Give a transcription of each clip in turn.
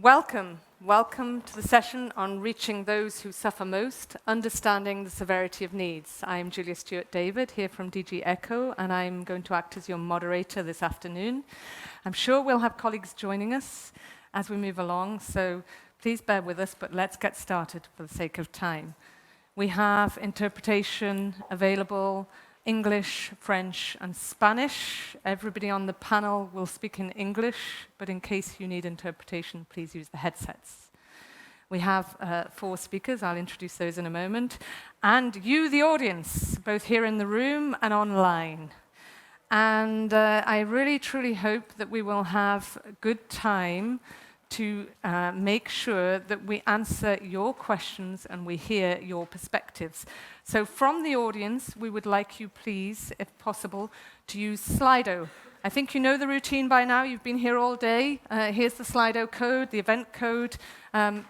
Welcome to the session on Reaching Those Who Suffer Most, Understanding the Severity of Needs. I'm Julia Stewart-David, here from DG ECHO, and I'm going to act as your moderator this afternoon. I'm sure we'll have colleagues joining us as we move along, so please bear with us, but let's get started for the sake of time. We have interpretation available, English, French, and Spanish. Everybody on the panel will speak in English, but in case you need interpretation, please use the headsets. We have 4 speakers. I'll introduce those in a moment. And you, the audience, both here in the room and online. And I really, truly hope that we will have a good time to make sure that we answer your questions and we hear your perspectives. So from the audience, we would like you, please, if possible, to use Slido. I think you know the routine by now. You've been here all day. Here's the Slido code, the event code.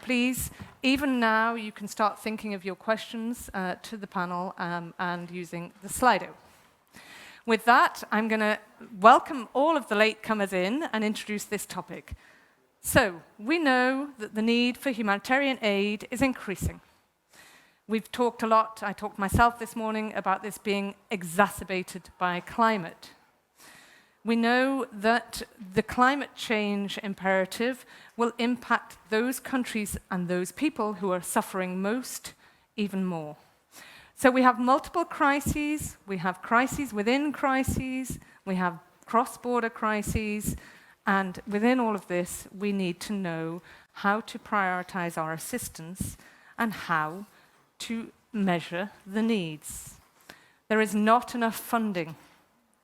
Please, even now, you can start thinking of your questions to the panel and using the Slido. With that, I'm going to welcome all of the latecomers in and introduce this topic. So, we know that the need for humanitarian aid is increasing. We've talked a lot, I talked myself this morning, about this being exacerbated by climate. We know that the climate change imperative will impact those countries and those people who are suffering most even more. So we have multiple crises, we have crises within crises, we have cross-border crises, and within all of this, we need to know how to prioritize our assistance and how to measure the needs. There is not enough funding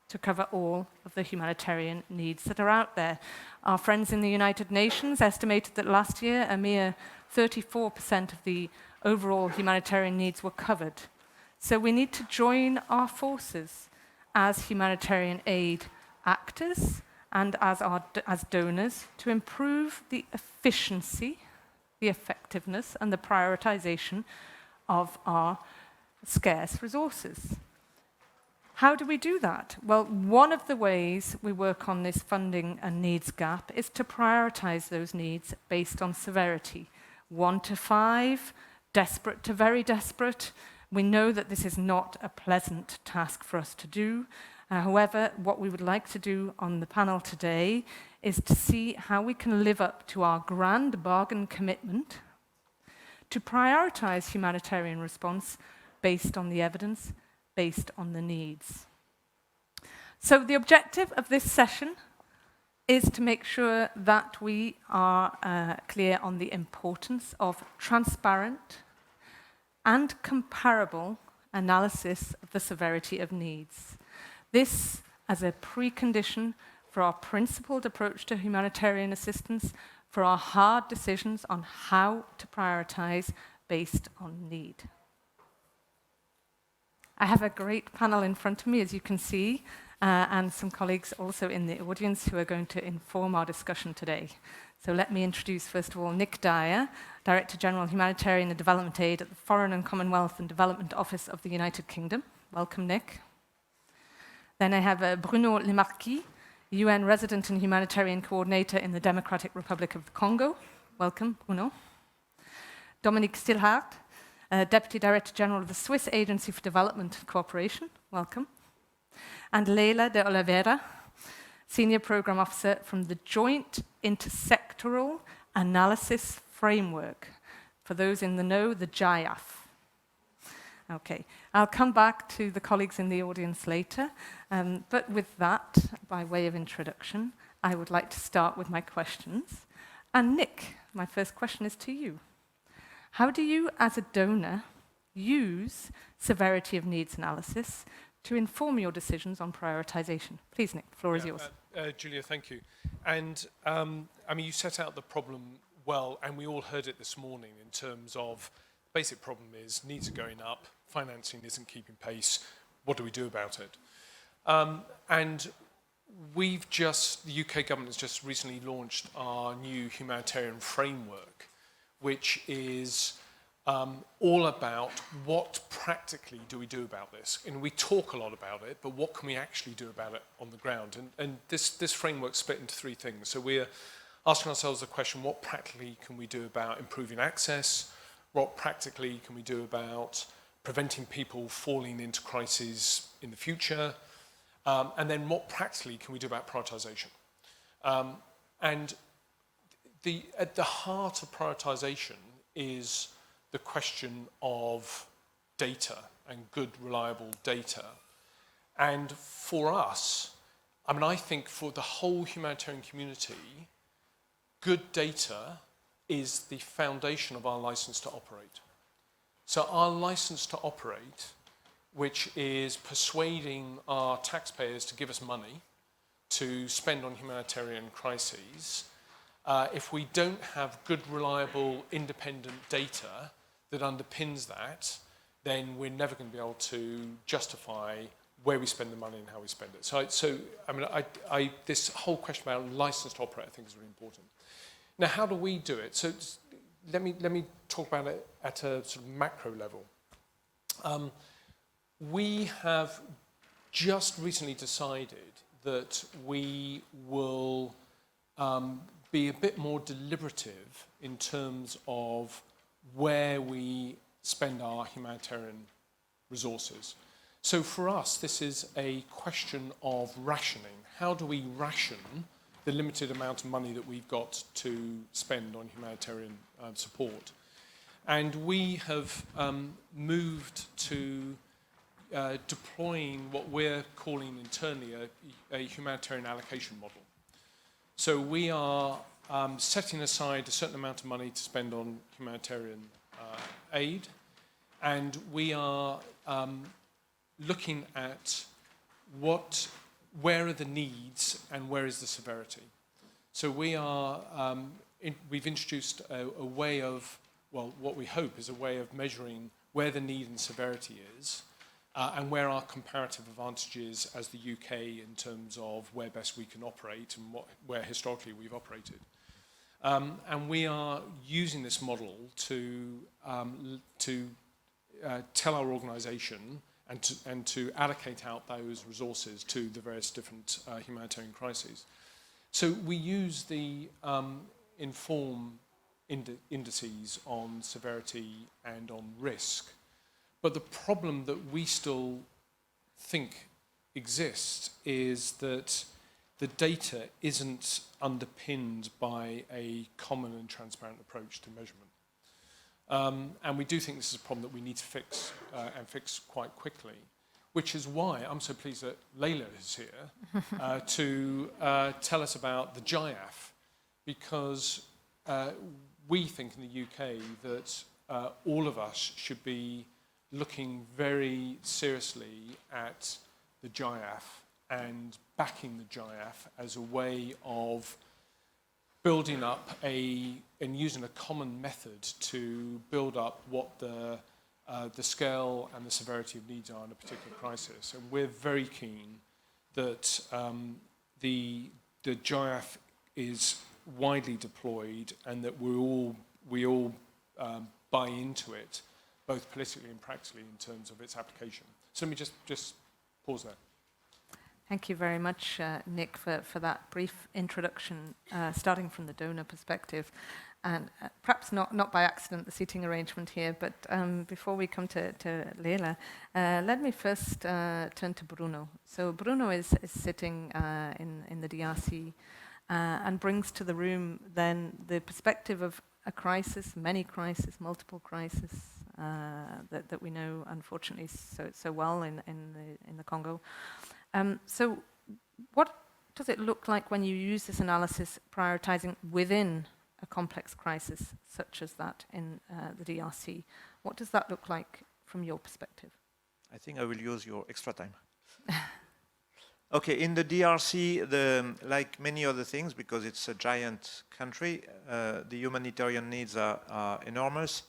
to cover all of the humanitarian needs that are out there. Our friends in the United Nations estimated that last year, a mere 34% of the overall humanitarian needs were covered. So we need to join our forces as humanitarian aid actors and as donors to improve the efficiency, the effectiveness, and the prioritization of our scarce resources. How do we do that? Well, one of the ways we work on this funding and needs gap is to prioritize those needs based on severity. 1 to 5, desperate to very desperate. We know that this is not a pleasant task for us to do. However, what we would like to do on the panel today is to see how we can live up to our grand bargain commitment to prioritize humanitarian response based on the evidence, based on the needs. So the objective of this session is to make sure that we are clear on the importance of transparent and comparable analysis of the severity of needs. This as a precondition for our principled approach to humanitarian assistance, for our hard decisions on how to prioritize based on need. I have a great panel in front of me, as you can see, and some colleagues also in the audience who are going to inform our discussion today. So let me introduce, first of all, Nick Dyer, Director General Humanitarian and Development Aid at the Foreign and Commonwealth and Development Office of the United Kingdom. Welcome, Nick. Then I have Bruno Lemarquis, UN Resident and Humanitarian Coordinator in the Democratic Republic of the Congo. Welcome, Bruno. Dominique Stilhart, Deputy Director General of the Swiss Agency for Development Cooperation. Welcome. And Leila de Oliveira, Senior Program Officer from the Joint Intersectoral Analysis Framework. For those in the know, the JIAF. Okay, I'll come back to the colleagues in the audience later, but with that, by way of introduction, I would like to start with my questions. And Nick, my first question is to you. How do you, as a donor, use severity of needs analysis to inform your decisions on prioritization? Please, Nick, the floor is yours. Julia, thank you. And you set out the problem well, and we all heard it this morning in terms of basic problem is needs are going up, financing isn't keeping pace. What do we do about it? And the UK government has just recently launched our new humanitarian framework, which is all about what practically do we do about this. And we talk a lot about it, but what can we actually do about it on the ground? And this framework's split into 3 things. So asking ourselves the question, what practically can we do about improving access? What practically can we do about preventing people falling into crises in the future? And then what practically can we do about prioritisation? And at the heart of prioritisation is the question of data and good, reliable data. And for us, I mean, I think for the whole humanitarian community, good data is the foundation of our license to operate. So our license to operate, which is persuading our taxpayers to give us money to spend on humanitarian crises, if we don't have good, reliable, independent data that underpins that, then we're never going to be able to justify where we spend the money and how we spend it. So I mean, this whole question about license to operate, I think, is really important. Now, how do we do it? So let me talk about it at a sort of macro level. We have just recently decided that we will be a bit more deliberative in terms of where we spend our humanitarian resources. So for us, this is a question of rationing. How do we ration the limited amount of money that we've got to spend on humanitarian support? And we have moved to deploying what we're calling internally a humanitarian allocation model. So we are setting aside a certain amount of money to spend on humanitarian aid, and we are looking at where are the needs and where is the severity. So we are we've introduced a way of, well, what we hope is a way of measuring where the need and severity is, and where our comparative advantage is as the UK in terms of where best we can operate and where historically we've operated. And we are using this model to tell our organisation and to allocate out those resources to the various different humanitarian crises. So we use the inform indices on severity and on risk. But the problem that we still think exists is that the data isn't underpinned by a common and transparent approach to measurement. And we do think this is a problem that we need to fix, and fix quite quickly, which is why I'm so pleased that Leila is here to tell us about the GIAF, because we think in the UK that all of us should be looking very seriously at the GIAF and backing the GIAF as a way of building up and using a common method to build up what the scale and the severity of needs are in a particular crisis. And we're very keen that the GIAF is widely deployed and that we all buy into it, both politically and practically in terms of its application. So let me just pause there. Thank you very much, Nick, for that brief introduction, starting from the donor perspective. And perhaps not by accident, the seating arrangement here, but before we come to Leila, let me first turn to Bruno. So Bruno is sitting in the DRC and brings to the room then the perspective of a crisis, many crises, multiple crises that we know, unfortunately, so well in the Congo. So what does it look like when you use this analysis prioritizing within a complex crisis such as that in the DRC? What does that look like from your perspective? I think I will use your extra time. Okay, in the DRC, like many other things, because it's a giant country, the humanitarian needs are enormous.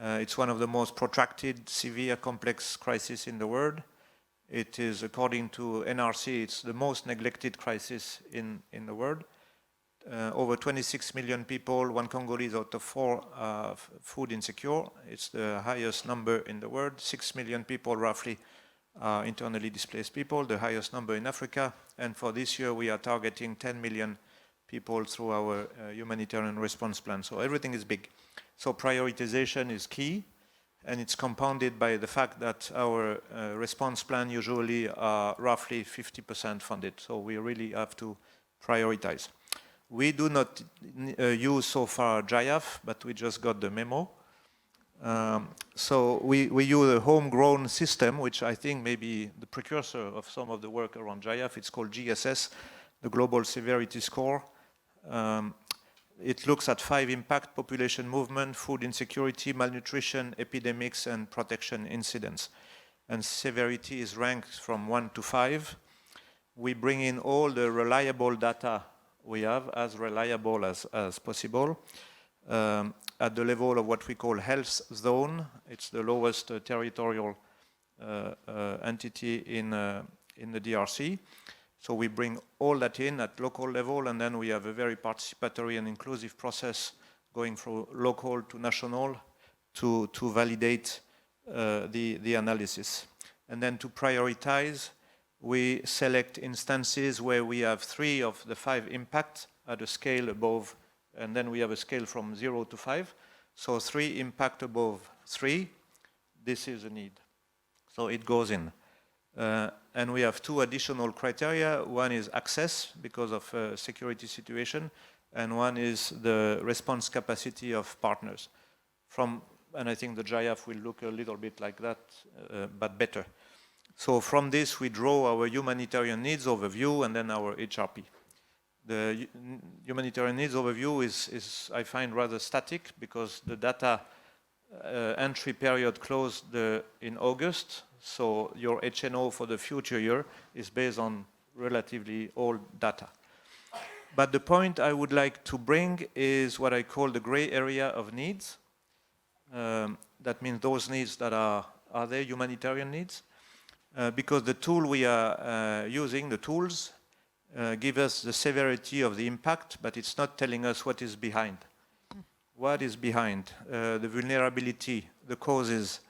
It's one of the most protracted, severe, complex crises in the world. It is, according to NRC, it's the most neglected crisis in the world. Over 26 million people, 1 Congolese out of 4 are food insecure. It's the highest number in the world. 6 million people, roughly, are internally displaced people, the highest number in Africa. And for this year, we are targeting 10 million people through our humanitarian response plan. So everything is big. So prioritization is key, and it's compounded by the fact that our response plan usually are roughly 50% funded. So we really have to prioritize. We do not use so far GIAF, but we just got the memo. So we use a homegrown system, which I think may be the precursor of some of the work around GIAF. It's called GSS, the Global Severity Score. It looks at 5 impact: population movement, food insecurity, malnutrition, epidemics, and protection incidents. And severity is ranked from 1 to 5. We bring in all the reliable data we have, as reliable as possible, at the level of what we call health zone. It's the lowest territorial entity in the DRC. So we bring all that in at local level, and then we have a very participatory and inclusive process going from local to national to validate the analysis. And then to prioritize, we select instances where we have 3 of the 5 impacts at a scale above, and then we have a scale from 0 to 5. So 3 impact above 3, this is a need. So it goes in. And we have 2 additional criteria. One is access because of security situation, and one is the response capacity of partners. And I think the GIAF will look a little bit like that, but better. So from this, we draw our humanitarian needs overview and then our HRP. The humanitarian needs overview is I find, rather static because the data entry period closed in August. So your HNO for the future year is based on relatively old data. But the point I would like to bring is what I call the gray area of needs. That means those needs that are they humanitarian needs? Because the tool we are using, the tools, give us the severity of the impact, but it's not telling us what is behind. What is behind? The vulnerability, the causes,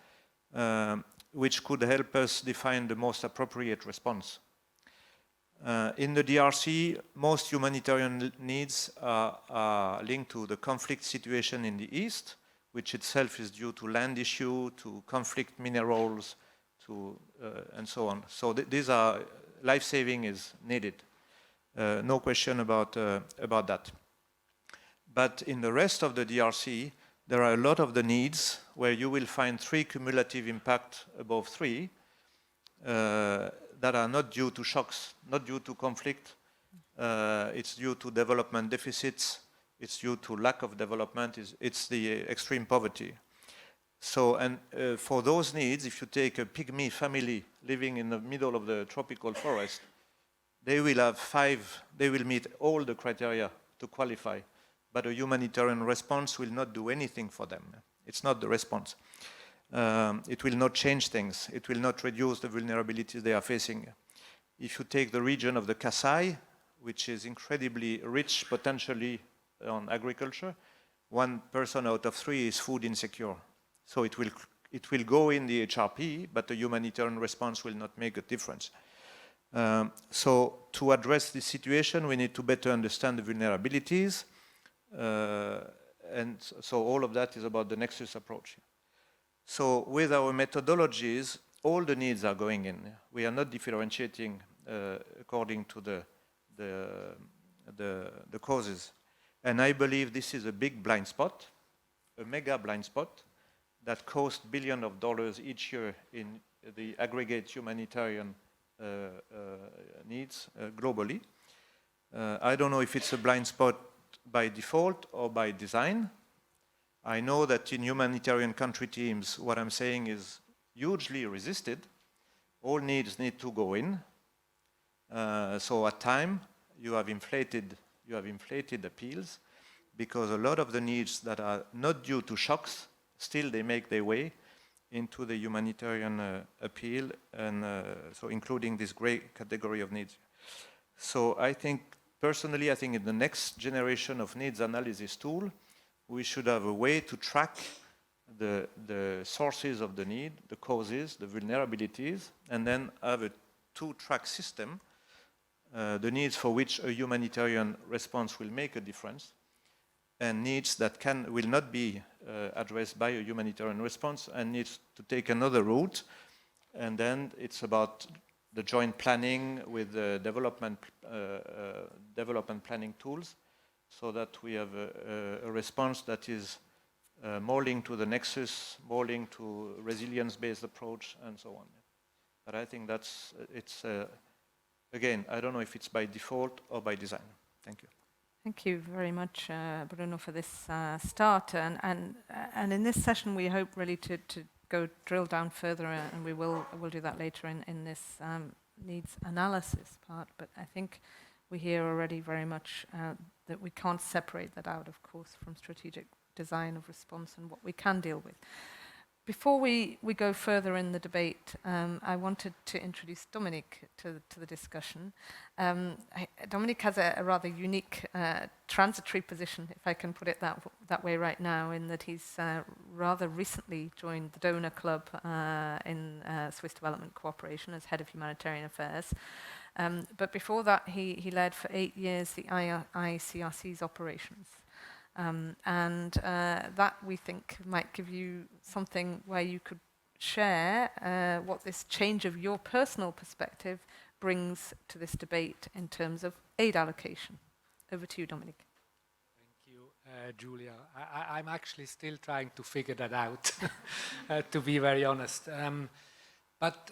which could help us define the most appropriate response. In the DRC, most humanitarian needs are linked to the conflict situation in the east, which itself is due to land issue, to conflict minerals, and so on. So these are, life-saving is needed. No question about that. But in the rest of the DRC, there are a lot of the needs where you will find 3 cumulative impact above 3 that are not due to shocks, not due to conflict. It's due to development deficits. It's due to lack of development. It's the extreme poverty. So, and for those needs, if you take a pygmy family living in the middle of the tropical forest, they will have 5, they will meet all the criteria to qualify, but a humanitarian response will not do anything for them. It's not the response. It will not change things. It will not reduce the vulnerabilities they are facing. If you take the region of the Kasai, which is incredibly rich potentially on agriculture, 1 person out of 3 is food insecure. So it will go in the HRP, but the humanitarian response will not make a difference. So to address this situation, we need to better understand the vulnerabilities. And so all of that is about the nexus approach. So with our methodologies, all the needs are going in. We are not differentiating according to the causes. And I believe this is a big blind spot, a mega blind spot, that costs billions of dollars each year in the aggregate humanitarian needs globally. I don't know if it's a blind spot by default or by design. I know that in humanitarian country teams, what I'm saying is hugely resisted. All needs need to go in. So at time, you have inflated appeals because a lot of the needs that are not due to shocks, still they make their way into the humanitarian appeal, and so including this great category of needs. So I think, personally, I think in the next generation of needs analysis tool, we should have a way to track the sources of the need, the causes, the vulnerabilities, and then have a 2-track system the needs for which a humanitarian response will make a difference, and needs that will not be addressed by a humanitarian response and needs to take another route. And then it's about the joint planning with the development planning tools, so that we have a response that is more linked to the nexus, more linked to resilience-based approach, and so on. But I think again, I don't know if it's by default or by design. Thank you. Thank you very much, Bruno, for this start. And in this session, we hope really to go drill down further, and we'll do that later in this needs analysis part. But I think we hear already very much that we can't separate that out, of course, from strategic design of response and what we can deal with. Before we go further in the debate, I wanted to introduce Dominic to the discussion. Dominic has a rather unique transitory position, if I can put it that way right now, in that he's rather recently joined the donor club in Swiss Development Cooperation as Head of Humanitarian Affairs. But before that, he led for 8 years the ICRC's operations. And that, we think, might give you something where you could share what this change of your personal perspective brings to this debate in terms of aid allocation. Over to you, Dominic. Thank you, Julia. I'm actually still trying to figure that out, to be very honest. But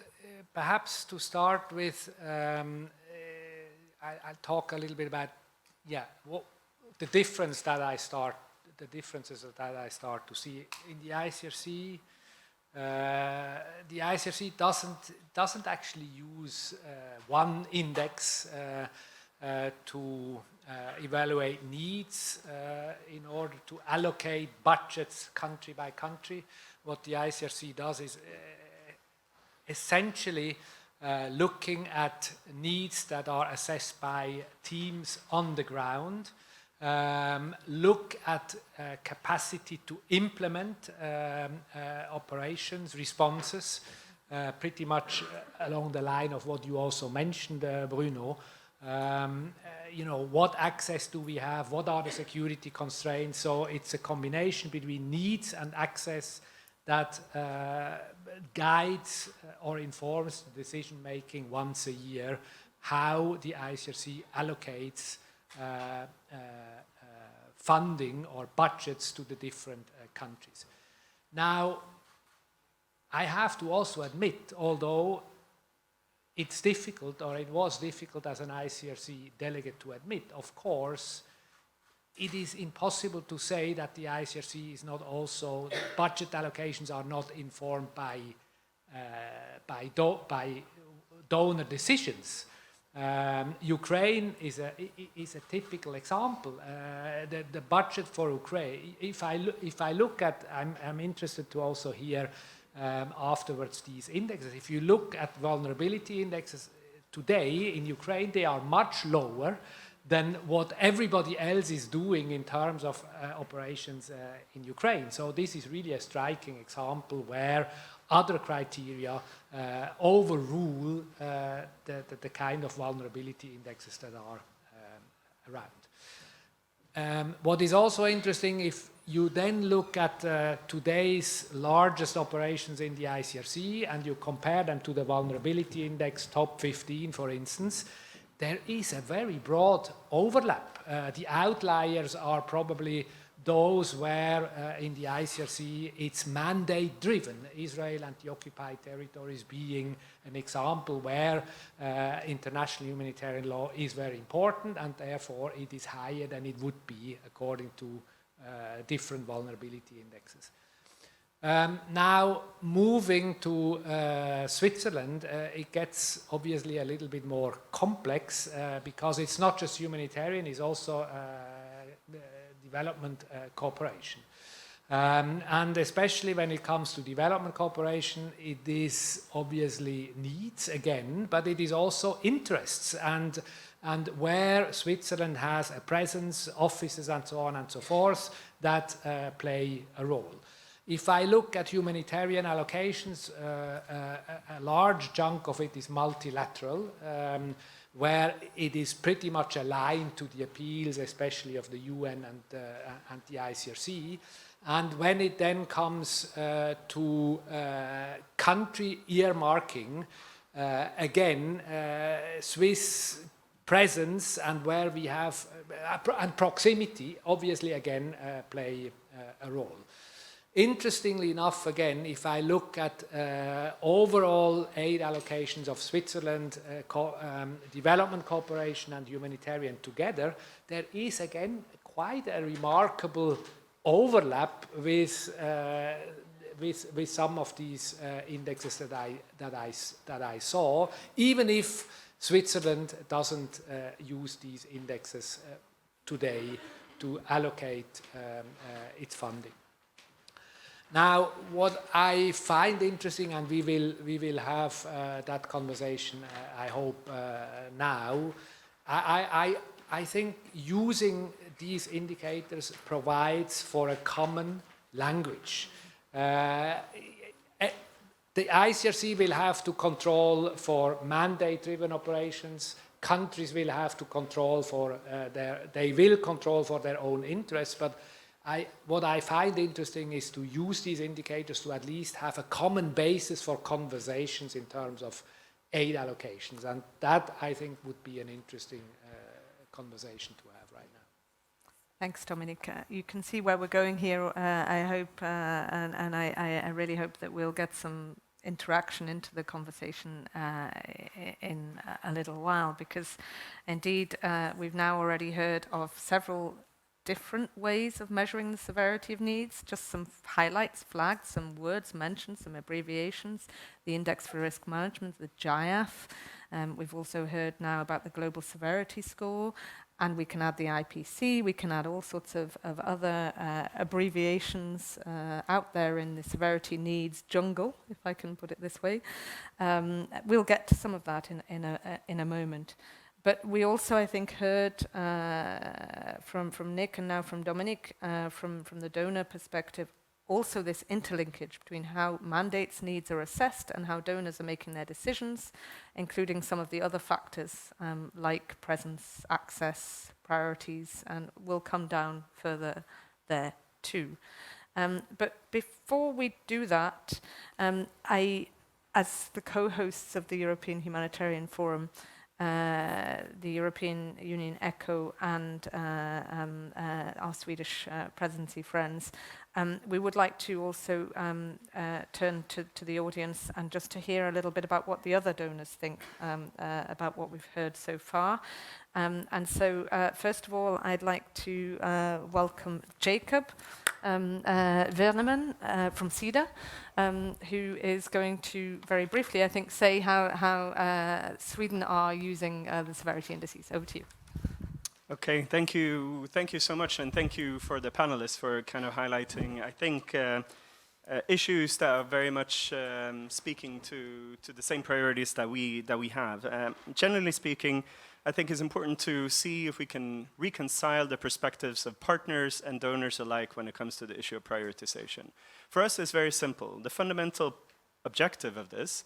perhaps to start with, I'll talk a little bit about, the differences that I start to see in the ICRC. The ICRC doesn't actually use one index to evaluate needs in order to allocate budgets country by country. What the ICRC does is essentially looking at needs that are assessed by teams on the ground. Look at capacity to implement operations, responses, pretty much along the line of what you also mentioned, Bruno. What access do we have? What are the security constraints? So it's a combination between needs and access that guides or informs the decision making once a year, how the ICRC allocates funding or budgets to the different countries. Now, I have to also admit, although it's difficult, or it was difficult as an ICRC delegate to admit, of course, it is impossible to say that the ICRC is not also, budget allocations are not informed by donor decisions. Ukraine is a typical example. The budget for Ukraine, if I look at, I'm interested to also hear afterwards these indexes. If you look at vulnerability indexes today in Ukraine, they are much lower than what everybody else is doing in terms of operations in Ukraine. So this is really a striking example where other criteria overrule the kind of vulnerability indexes that are around. What is also interesting, if you then look at today's largest operations in the ICRC and you compare them to the vulnerability index top 15, for instance, there is a very broad overlap. The outliers are probably those where in the ICRC it's mandate driven, Israel and the occupied territories being an example where international humanitarian law is very important, and therefore it is higher than it would be according to different vulnerability indexes. Now, moving to Switzerland, it gets obviously a little bit more complex because it's not just humanitarian, it's also development cooperation. And especially when it comes to development cooperation, it is obviously needs again, but it is also interests and where Switzerland has a presence, offices and so on and so forth, that play a role. If I look at humanitarian allocations, a large chunk of it is multilateral, where it is pretty much aligned to the appeals, especially of the UN and the ICRC. And when it then comes to country earmarking, again, Swiss presence and where we have, and proximity, obviously again play a role. Interestingly enough, again, if I look at overall aid allocations of Switzerland, development cooperation and humanitarian together, there is again quite a remarkable overlap with some of these indexes that I saw, even if Switzerland doesn't use these indexes today to allocate its funding. Now, what I find interesting, and we will have that conversation, I hope, now, I think using these indicators provides for a common language. The ICRC will have to control for mandate-driven operations. Countries will have to control for they will control for their own interests, but what I find interesting is to use these indicators to at least have a common basis for conversations in terms of aid allocations, and that I think would be an interesting conversation to have right now. Thanks, Dominic. You can see where we're going here, I hope, and I really hope that we'll get some interaction into the conversation in a little while, because indeed we've now already heard of several different ways of measuring the severity of needs, just some highlights, flagged, some words mentioned, some abbreviations, the Index for Risk Management, the GIAF. We've also heard now about the Global Severity Score, and we can add the IPC, we can add all sorts of other abbreviations out there in the severity needs jungle, if I can put it this way. We'll get to some of that in a moment. But we also, I think, heard from Nick and now from Dominic, from the donor perspective, also this interlinkage between how mandates needs are assessed and how donors are making their decisions, including some of the other factors like presence, access, priorities, and we'll come down further there too. But before we do that, as the co-hosts of the European Humanitarian Forum, the European Union ECHO and our Swedish presidency friends, we would like to also turn to the audience and just to hear a little bit about what the other donors think about what we've heard so far. And so, first of all, I'd like to welcome Jacob Verneman from SIDA, who is going to very briefly, I think, say how Sweden are using the severity indices. Over to you. Okay, thank you so much, and thank you for the panelists for kind of highlighting, I think, issues that are very much speaking to the same priorities that we have. Generally speaking, I think it's important to see if we can reconcile the perspectives of partners and donors alike when it comes to the issue of prioritization. For us, it's very simple. The fundamental objective of this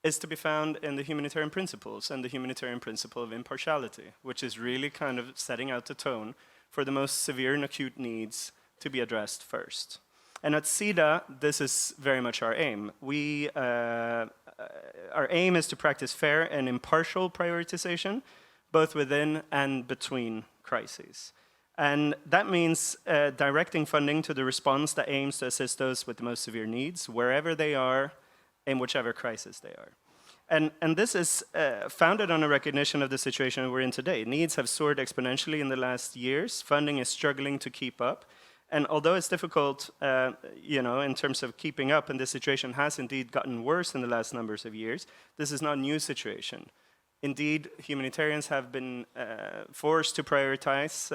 is to be found in the humanitarian principles and the humanitarian principle of impartiality, which is really kind of setting out the tone for the most severe and acute needs to be addressed first. And at SIDA, this is very much our aim. Our aim is to practice fair and impartial prioritization, both within and between crises. And that means directing funding to the response that aims to assist those with the most severe needs, wherever they are, in whichever crisis they are. And this is founded on a recognition of the situation we're in today. Needs have soared exponentially in the last years. Funding is struggling to keep up. And although it's difficult, in terms of keeping up, and the situation has indeed gotten worse in the last numbers of years, this is not a new situation. Indeed, humanitarians have been forced to prioritize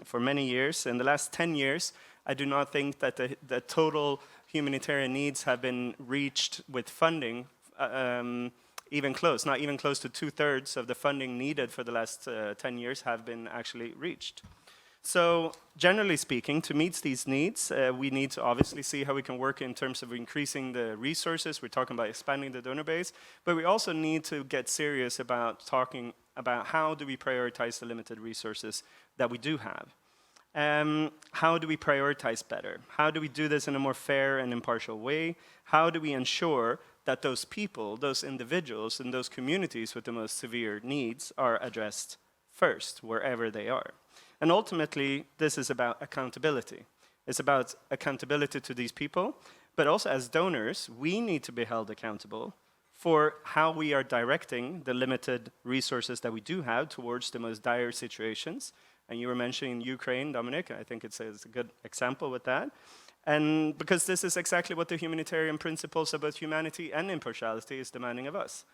for many years. In the last 10 years, I do not think that the total humanitarian needs have been reached with funding even close. Not even close to 2/3 of the funding needed for the last 10 years have been actually reached. So generally speaking, to meet these needs, we need to obviously see how we can work in terms of increasing the resources. We're talking about expanding the donor base, but we also need to get serious about talking about how do we prioritize the limited resources that we do have. How do we prioritize better? How do we do this in a more fair and impartial way? How do we ensure that those people, those individuals, and those communities with the most severe needs are addressed first, wherever they are? And ultimately, this is about accountability. It's about accountability to these people, but also as donors, we need to be held accountable for how we are directing the limited resources that we do have towards the most dire situations. And you were mentioning Ukraine, Dominic. I think it's a good example with that. And because this is exactly what the humanitarian principles about humanity and impartiality is demanding of us.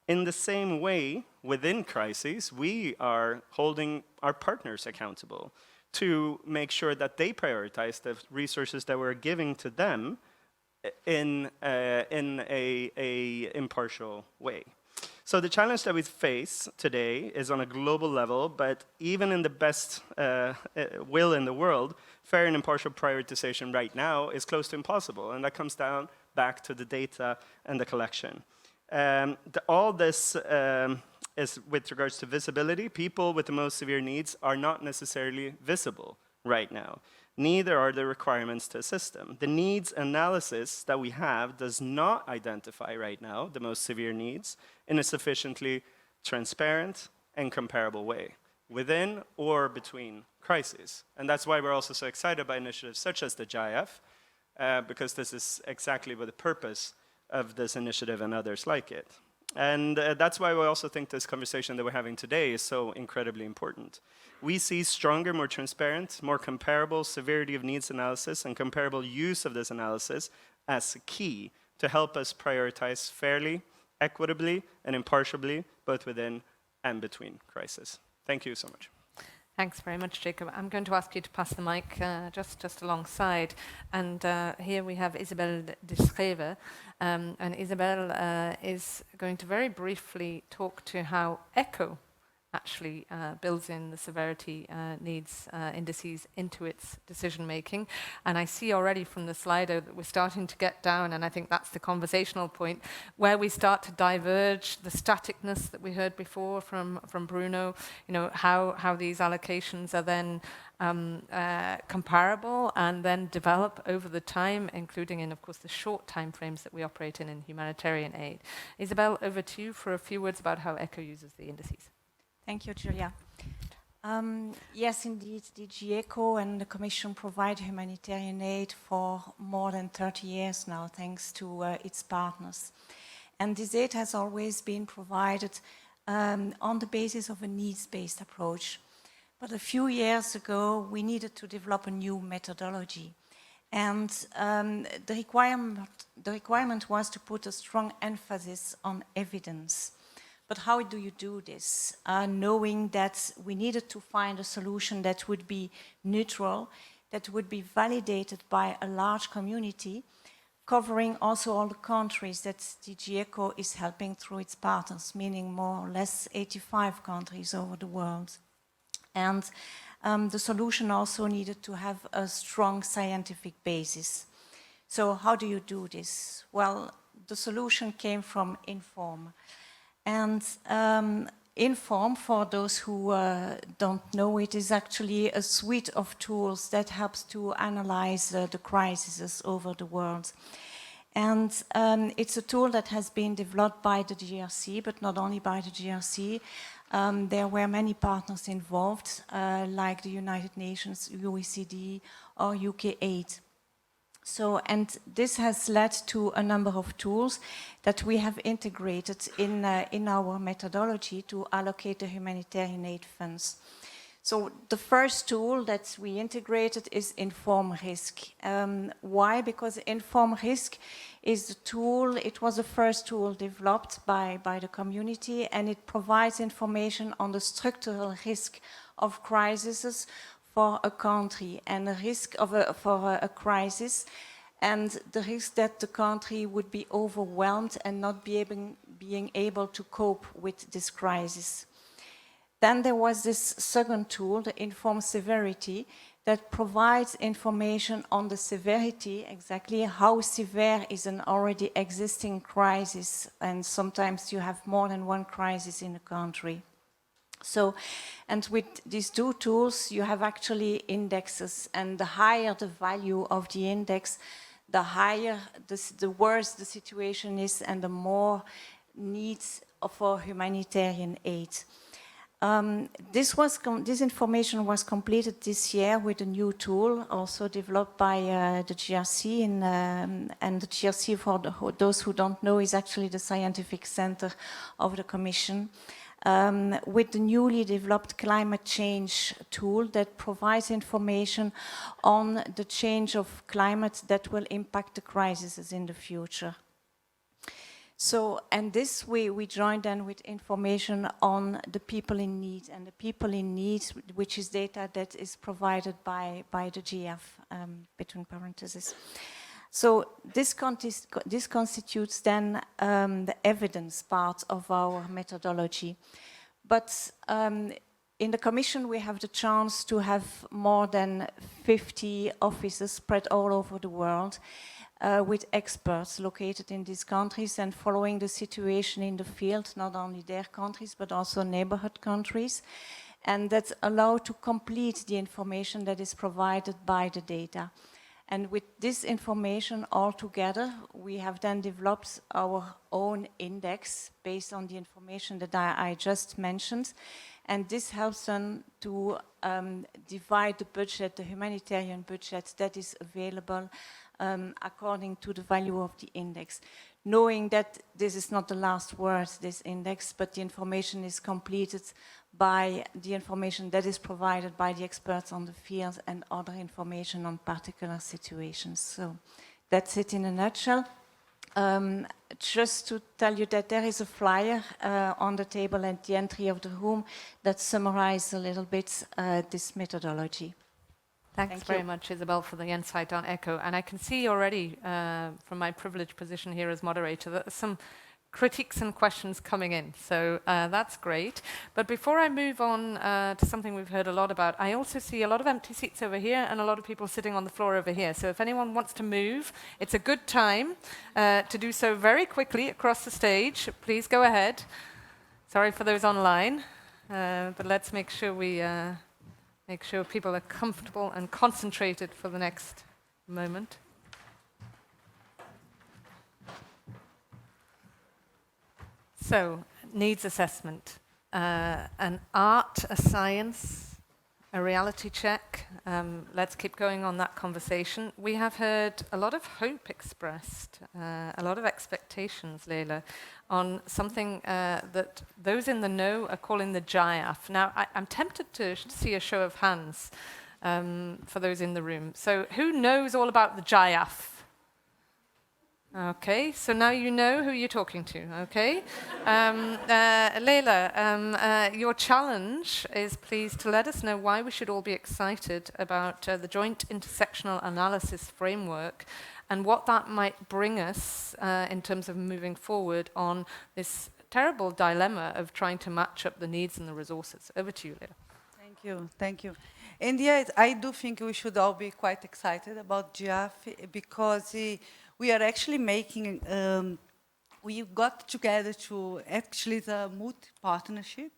In the same way, within crises, we are holding our partners accountable to make sure that they prioritize the resources that we're giving to them in a impartial way. So the challenge that we face today is on a global level, but even in the best will in the world, fair and impartial prioritization right now is close to impossible, and that comes down back to the data and the collection. All this is with regards to visibility. People with the most severe needs are not necessarily visible right now. Neither are the requirements to assist them. The needs analysis that we have does not identify right now the most severe needs in a sufficiently transparent and comparable way, within or between crises. And that's why we're also so excited by initiatives such as the GIF, because this is exactly what the purpose of this initiative and others like it. And that's why we also think this conversation that we're having today is so incredibly important. We see stronger, more transparent, more comparable severity of needs analysis and comparable use of this analysis as key to help us prioritize fairly, equitably, and impartially, both within and between crises. Thank you so much. Thanks very much, Jacob. I'm going to ask you to pass the mic just alongside. And here we have Isabelle de Schrever. And Isabelle is going to very briefly talk to how ECHO actually builds in the severity needs indices into its decision making. And I see already from the Slido that we're starting to get down, and I think that's the conversational point, where we start to diverge the staticness that we heard before from Bruno, you know, how these allocations are then comparable and then develop over the time, including in, of course, the short time frames that we operate in humanitarian aid. Isabelle, over to you for a few words about how ECHO uses the indices. Thank you, Julia. Yes, indeed, DG ECHO and the Commission provide humanitarian aid for more than 30 years now, thanks to its partners. And this aid has always been provided on the basis of a needs-based approach. But a few years ago, we needed to develop a new methodology. And the requirement was to put a strong emphasis on evidence. But how do you do this? Knowing that we needed to find a solution that would be neutral, that would be validated by a large community, covering also all the countries that DG ECHO is helping through its partners, meaning more or less 85 countries over the world. And the solution also needed to have a strong scientific basis. So how do you do this? Well, the solution came from INFORM. And INFORM, for those who don't know, it is actually a suite of tools that helps to analyze the crises over the world. And it's a tool that has been developed by the GRC, but not only by the GRC. There were many partners involved, like the United Nations, OECD, or UK8. So, and this has led to a number of tools that we have integrated in our methodology to allocate the humanitarian aid funds. So the first tool that we integrated is INFORM Risk. Why? Because INFORM Risk is the tool, it was the first tool developed by the community, and it provides information on the structural risk of crises for a country and the risk of for a crisis and the risk that the country would be overwhelmed and not being able to cope with this crisis. Then there was this second tool, the INFORM Severity, that provides information on the severity, exactly how severe is an already existing crisis, and sometimes you have more than one crisis in a country. So, and with these two tools, you have actually indexes, and the higher the value of the index, the higher, the worse the situation is, and the more needs for humanitarian aid. This information was completed this year with a new tool, also developed by the GRC, and the GRC, for those who don't know, is actually the scientific center of the Commission, with the newly developed climate change tool that provides information on the change of climate that will impact the crises in the future. So, and this way we join then with information on the people in need, and the people in need, which is data that is provided by the GF, between parentheses. So this constitutes then the evidence part of our methodology. But in the Commission we have the chance to have more than 50 offices spread all over the world, with experts located in these countries and following the situation in the field, not only their countries, but also neighborhood countries. And that's allowed to complete the information that is provided by the data. And with this information all together, we have then developed our own index based on the information that I just mentioned. And this helps them to divide the budget, the humanitarian budget that is available according to the value of the index, knowing that this is not the last word, this index, but the information is completed by the information that is provided by the experts on the field and other information on particular situations. So that's it in a nutshell. Just to tell you that there is a flyer on the table at the entry of the room that summarizes a little bit this methodology. Thanks very much, Isabel, for the insight on ECHO. And I can see already from my privileged position here as moderator that there's some critiques and questions coming in. So that's great. But before I move on to something we've heard a lot about, I also see a lot of empty seats over here and a lot of people sitting on the floor over here. So if anyone wants to move, it's a good time to do so very quickly across the stage. Please go ahead. Sorry for those online, but let's make sure we make sure people are comfortable and concentrated for the next moment. So, needs assessment, an art, a science, a reality check. Let's keep going on that conversation. We have heard a lot of hope expressed, a lot of expectations, Leila, on something that those in the know are calling the GIAF. Now, I'm tempted to see a show of hands for those in the room. So who knows all about the GIAF? Okay, so now you know who you're talking to, okay? Leila, your challenge is please to let us know why we should all be excited about the Joint Intersectional Analysis Framework and what that might bring us in terms of moving forward on this terrible dilemma of trying to match up the needs and the resources. Over to you, Leila. Thank you, thank you. And yes, I do think we should all be quite excited about GIAF because we are actually making, we got together to, actually it's a multi-partnership.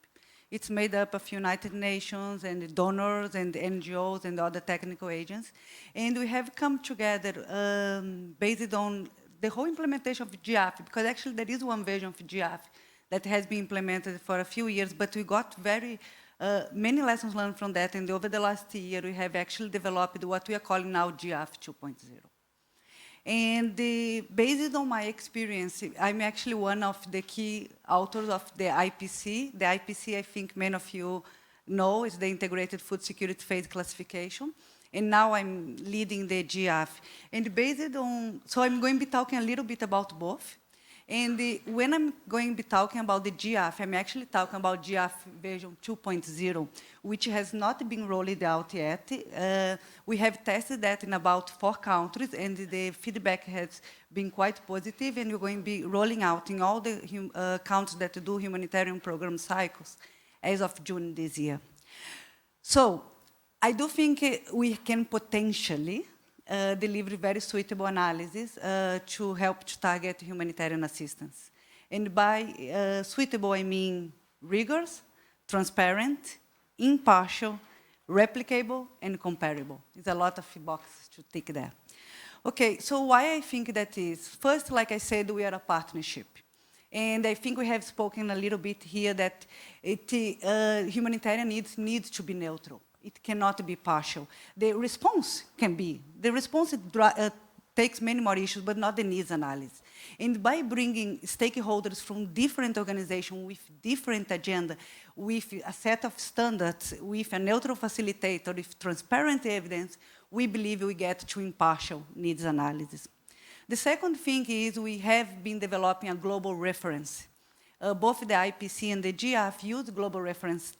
It's made up of United Nations and donors and NGOs and other technical agents. And we have come together based on the whole implementation of GIAF, because actually there is one version of GIAF that has been implemented for a few years, but we got very many lessons learned from that. And over the last year, we have actually developed what we are calling now GIAF 2.0. And based on my experience, I'm actually one of the key authors of the IPC. The IPC, I think many of you know, is the Integrated Food Security Phase Classification. And now I'm leading the GIAF. And based on, so I'm going to be talking a little bit about both. And when I'm going to be talking about the GIAF, I'm actually talking about GIAF version 2.0, which has not been rolled out yet. We have tested that in about 4 countries, and the feedback has been quite positive, and we're going to be rolling out in all the countries that do humanitarian program cycles as of June this year. So I do think we can potentially deliver very suitable analysis to help to target humanitarian assistance. And by suitable, I mean rigorous, transparent, impartial, replicable, and comparable. There's a lot of boxes to tick there. Okay, so why I think that is? First, like I said, we are a partnership. And I think we have spoken a little bit here that humanitarian needs to be neutral. It cannot be partial. The response can be. The response takes many more issues, but not the needs analysis. And by bringing stakeholders from different organizations with different agenda, with a set of standards, with a neutral facilitator, with transparent evidence, we believe we get to impartial needs analysis. The second thing is we have been developing a global reference. Both the IPC and the GIAF use global reference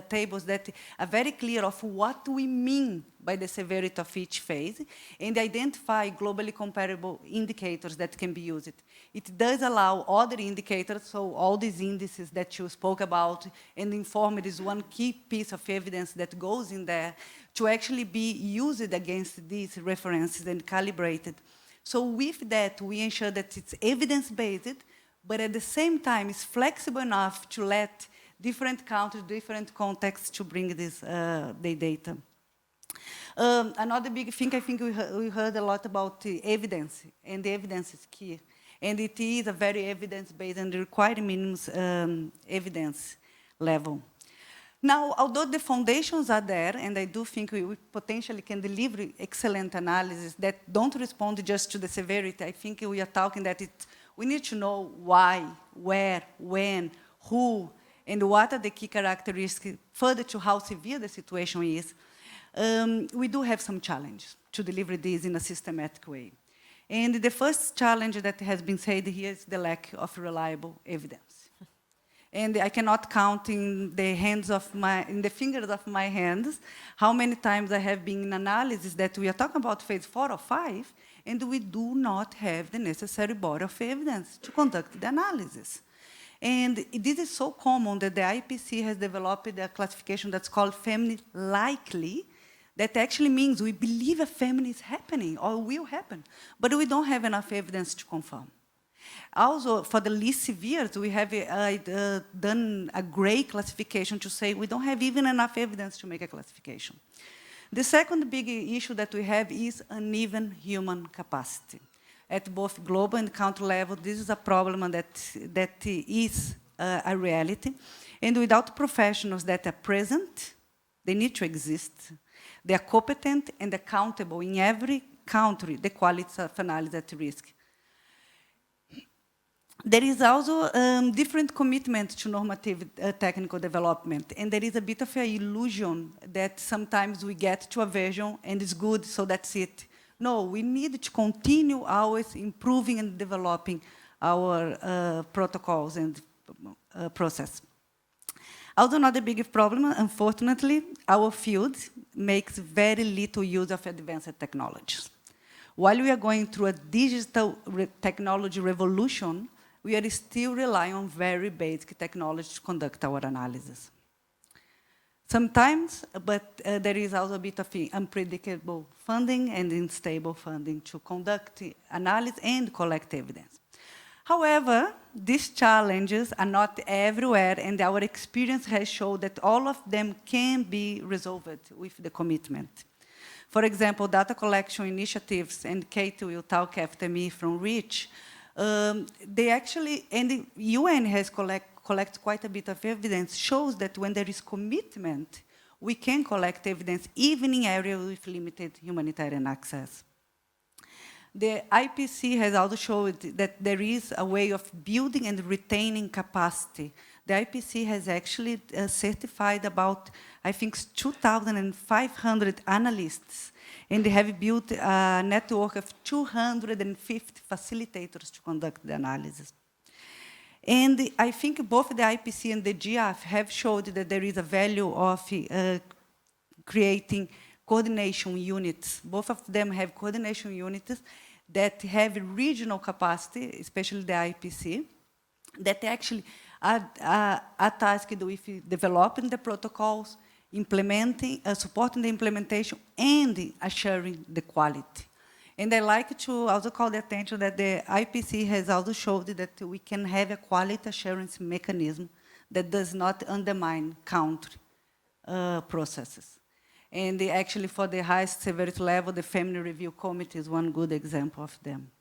tables that are very clear of what we mean by the severity of each phase and identify globally comparable indicators that can be used. It does allow other indicators, so all these indices that you spoke about, and Informed is one key piece of evidence that goes in there to actually be used against these references and calibrated. So with that, we ensure that it's evidence-based, but at the same time, it's flexible enough to let different countries, different contexts to bring this the data. Another big thing, I think we heard a lot about the evidence, and the evidence is key. And it is a very evidence-based and required minimum evidence level. Now, although the foundations are there, and I do think we potentially can deliver excellent analysis that don't respond just to the severity, I think we are talking that we need to know why, where, when, who, and what are the key characteristics further to how severe the situation is. We do have some challenges to deliver this in a systematic way. And the first challenge that has been said here is the lack of reliable evidence. And I cannot count in the fingers of my hands how many times I have been in analysis that we are talking about phase 4 or 5, and we do not have the necessary body of evidence to conduct the analysis. And this is so common that the IPC has developed a classification that's called family likely, that actually means we believe a family is happening or will happen, but we don't have enough evidence to confirm. Also, for the least severe, we have done a gray classification to say we don't have even enough evidence to make a classification. The second big issue that we have is uneven human capacity. At both global and country level, this is a problem that is a reality. And without professionals that are present, they need to exist. They are competent and accountable in every country, the quality of analysis at risk. There is also different commitment to normative technical development, and there is a bit of an illusion that sometimes we get to a version and it's good, so that's it. No, we need to continue always improving and developing our protocols and process. Also, another big problem, unfortunately, our field makes very little use of advanced technologies. While we are going through a digital technology revolution, we are still relying on very basic technology to conduct our analysis. Sometimes, but there is also a bit of unpredictable funding and unstable funding to conduct analysis and collect evidence. However, these challenges are not everywhere, and our experience has shown that all of them can be resolved with the commitment. For example, data collection initiatives, and Kate will talk after me from REACH, they actually, and the UN has collect quite a bit of evidence, shows that when there is commitment, we can collect evidence even in areas with limited humanitarian access. The IPC has also showed that there is a way of building and retaining capacity. The IPC has actually certified about, I think, 2,500 analysts, and they have built a network of 250 facilitators to conduct the analysis. And I think both the IPC and the GIAF have showed that there is a value of creating coordination units. Both of them have coordination units that have regional capacity, especially the IPC, that actually are tasked with developing the protocols, implementing, supporting the implementation, and assuring the quality. And I like to also call the attention that the IPC has also showed that we can have a quality assurance mechanism that does not undermine country processes. And actually, for the highest severity level, the Family Review Committee is one good example of them.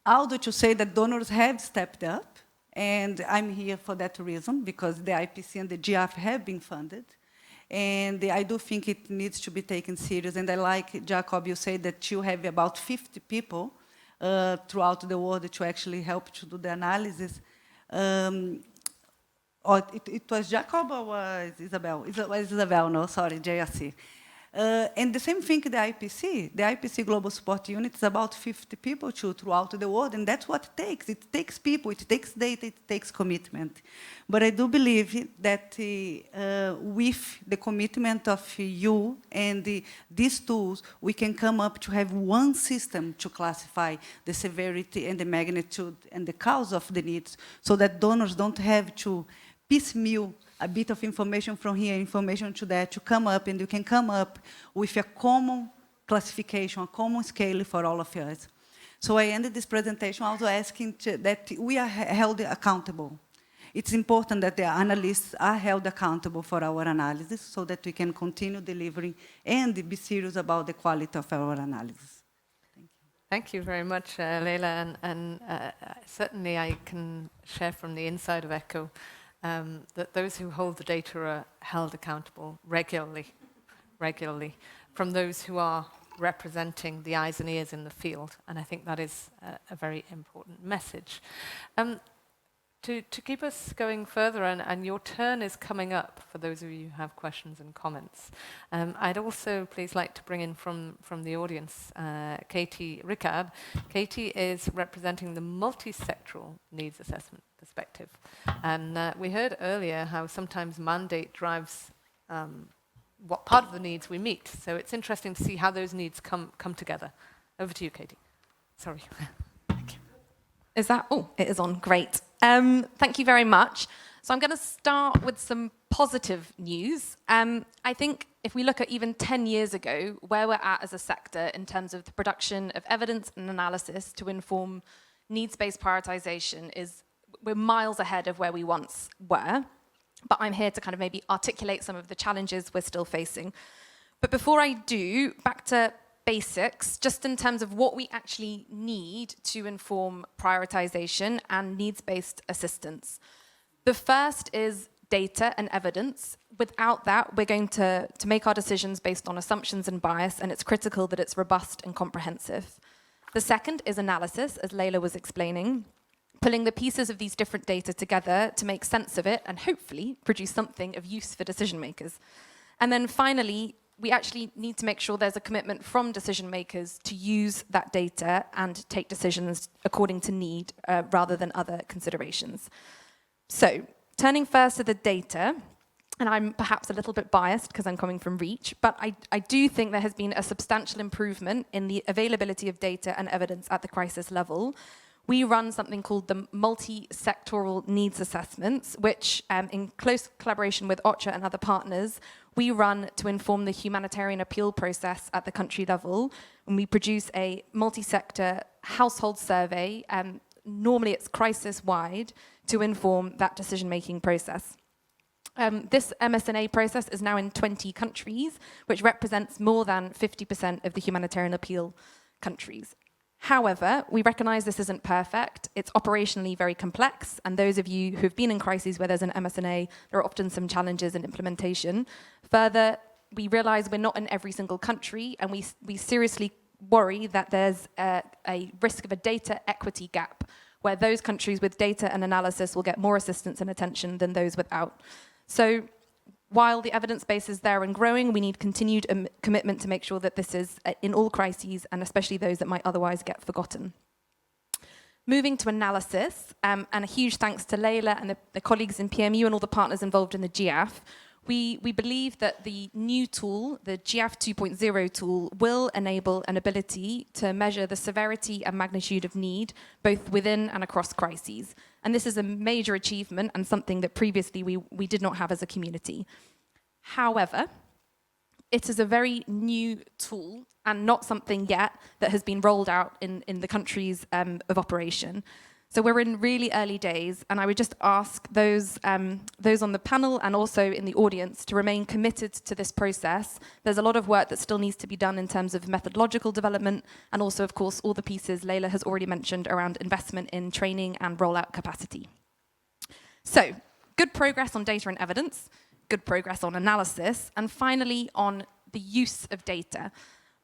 Although to say that donors have stepped up, and I'm here for that reason, because the IPC and the GF have been funded, and I do think it needs to be taken serious. And I like, Jacob, you said that you have about 50 people throughout the world to actually help to do the analysis. Or it was Jacob or was Isabel? It was Isabel, no, sorry, JRC. And the same thing, the IPC Global Support Unit is about 50 people too throughout the world, and that's what it takes. It takes people, it takes data, it takes commitment. But I do believe that with the commitment of you and these tools, we can come up to have one system to classify the severity and the magnitude and the cause of the needs, so that donors don't have to piecemeal a bit of information from here, information to that, to come up, and you can come up with a common classification, a common scale for all of us. So I ended this presentation also asking that we are held accountable. It's important that the analysts are held accountable for our analysis so that we can continue delivering and be serious about the quality of our analysis. Thank you. Thank you very much, Leila, and certainly I can share from the inside of ECHO that those who hold the data are held accountable regularly from those who are representing the eyes and ears in the field, and I think that is a very important message. To keep us going further, and your turn is coming up for those of you who have questions and comments. I'd also please like to bring in from the audience Katie Rickard. Katie is representing the multi-sectoral needs assessment perspective. And we heard earlier how sometimes mandate drives what part of the needs we meet. So it's interesting to see how those needs come together. Over to you, Katie. Sorry. Thank you. Is that? Oh, it is on. Great. Thank you very much. So I'm going to start with some positive news. I think if we look at even 10 years ago, where we're at as a sector in terms of the production of evidence and analysis to inform needs-based prioritization, we're miles ahead of where we once were. But I'm here to kind of maybe articulate some of the challenges we're still facing. But before I do, back to basics, just in terms of what we actually need to inform prioritization and needs-based assistance. The first is data and evidence. Without that, we're going to make our decisions based on assumptions and bias, and it's critical that it's robust and comprehensive. The second is analysis, as Leila was explaining, pulling the pieces of these different data together to make sense of it and hopefully produce something of use for decision makers. And then finally, we actually need to make sure there's a commitment from decision makers to use that data and take decisions according to need rather than other considerations. So, turning first to the data, and I'm perhaps a little bit biased because I'm coming from REACH, but I do think there has been a substantial improvement in the availability of data and evidence at the crisis level. We run something called the multi-sectoral needs assessments, which in close collaboration with OCHA and other partners, we run to inform the humanitarian appeal process at the country level. And we produce a multi-sector household survey, normally it's crisis-wide, to inform that decision-making process. This MSNA process is now in 20 countries, which represents more than 50% of the humanitarian appeal countries. However, we recognize this isn't perfect. It's operationally very complex, and those of you who've been in crises where there's an MSNA, there are often some challenges in implementation. Further, we realize we're not in every single country, and we seriously worry that there's a risk of a data equity gap, where those countries with data and analysis will get more assistance and attention than those without. So, while the evidence base is there and growing, we need continued commitment to make sure that this is in all crises, and especially those that might otherwise get forgotten. Moving to analysis, and a huge thanks to Leila and the colleagues in PMU and all the partners involved in the GIAF. We believe that the new tool, the GIAF 2.0 tool, will enable an ability to measure the severity and magnitude of need, both within and across crises. And this is a major achievement and something that previously we did not have as a community. However, it is a very new tool and not something yet that has been rolled out in the countries of operation. So we're in really early days, and I would just ask those on the panel and also in the audience to remain committed to this process. There's a lot of work that still needs to be done in terms of methodological development, and also, of course, all the pieces Leila has already mentioned around investment in training and rollout capacity. So, good progress on data and evidence, good progress on analysis, and finally on the use of data.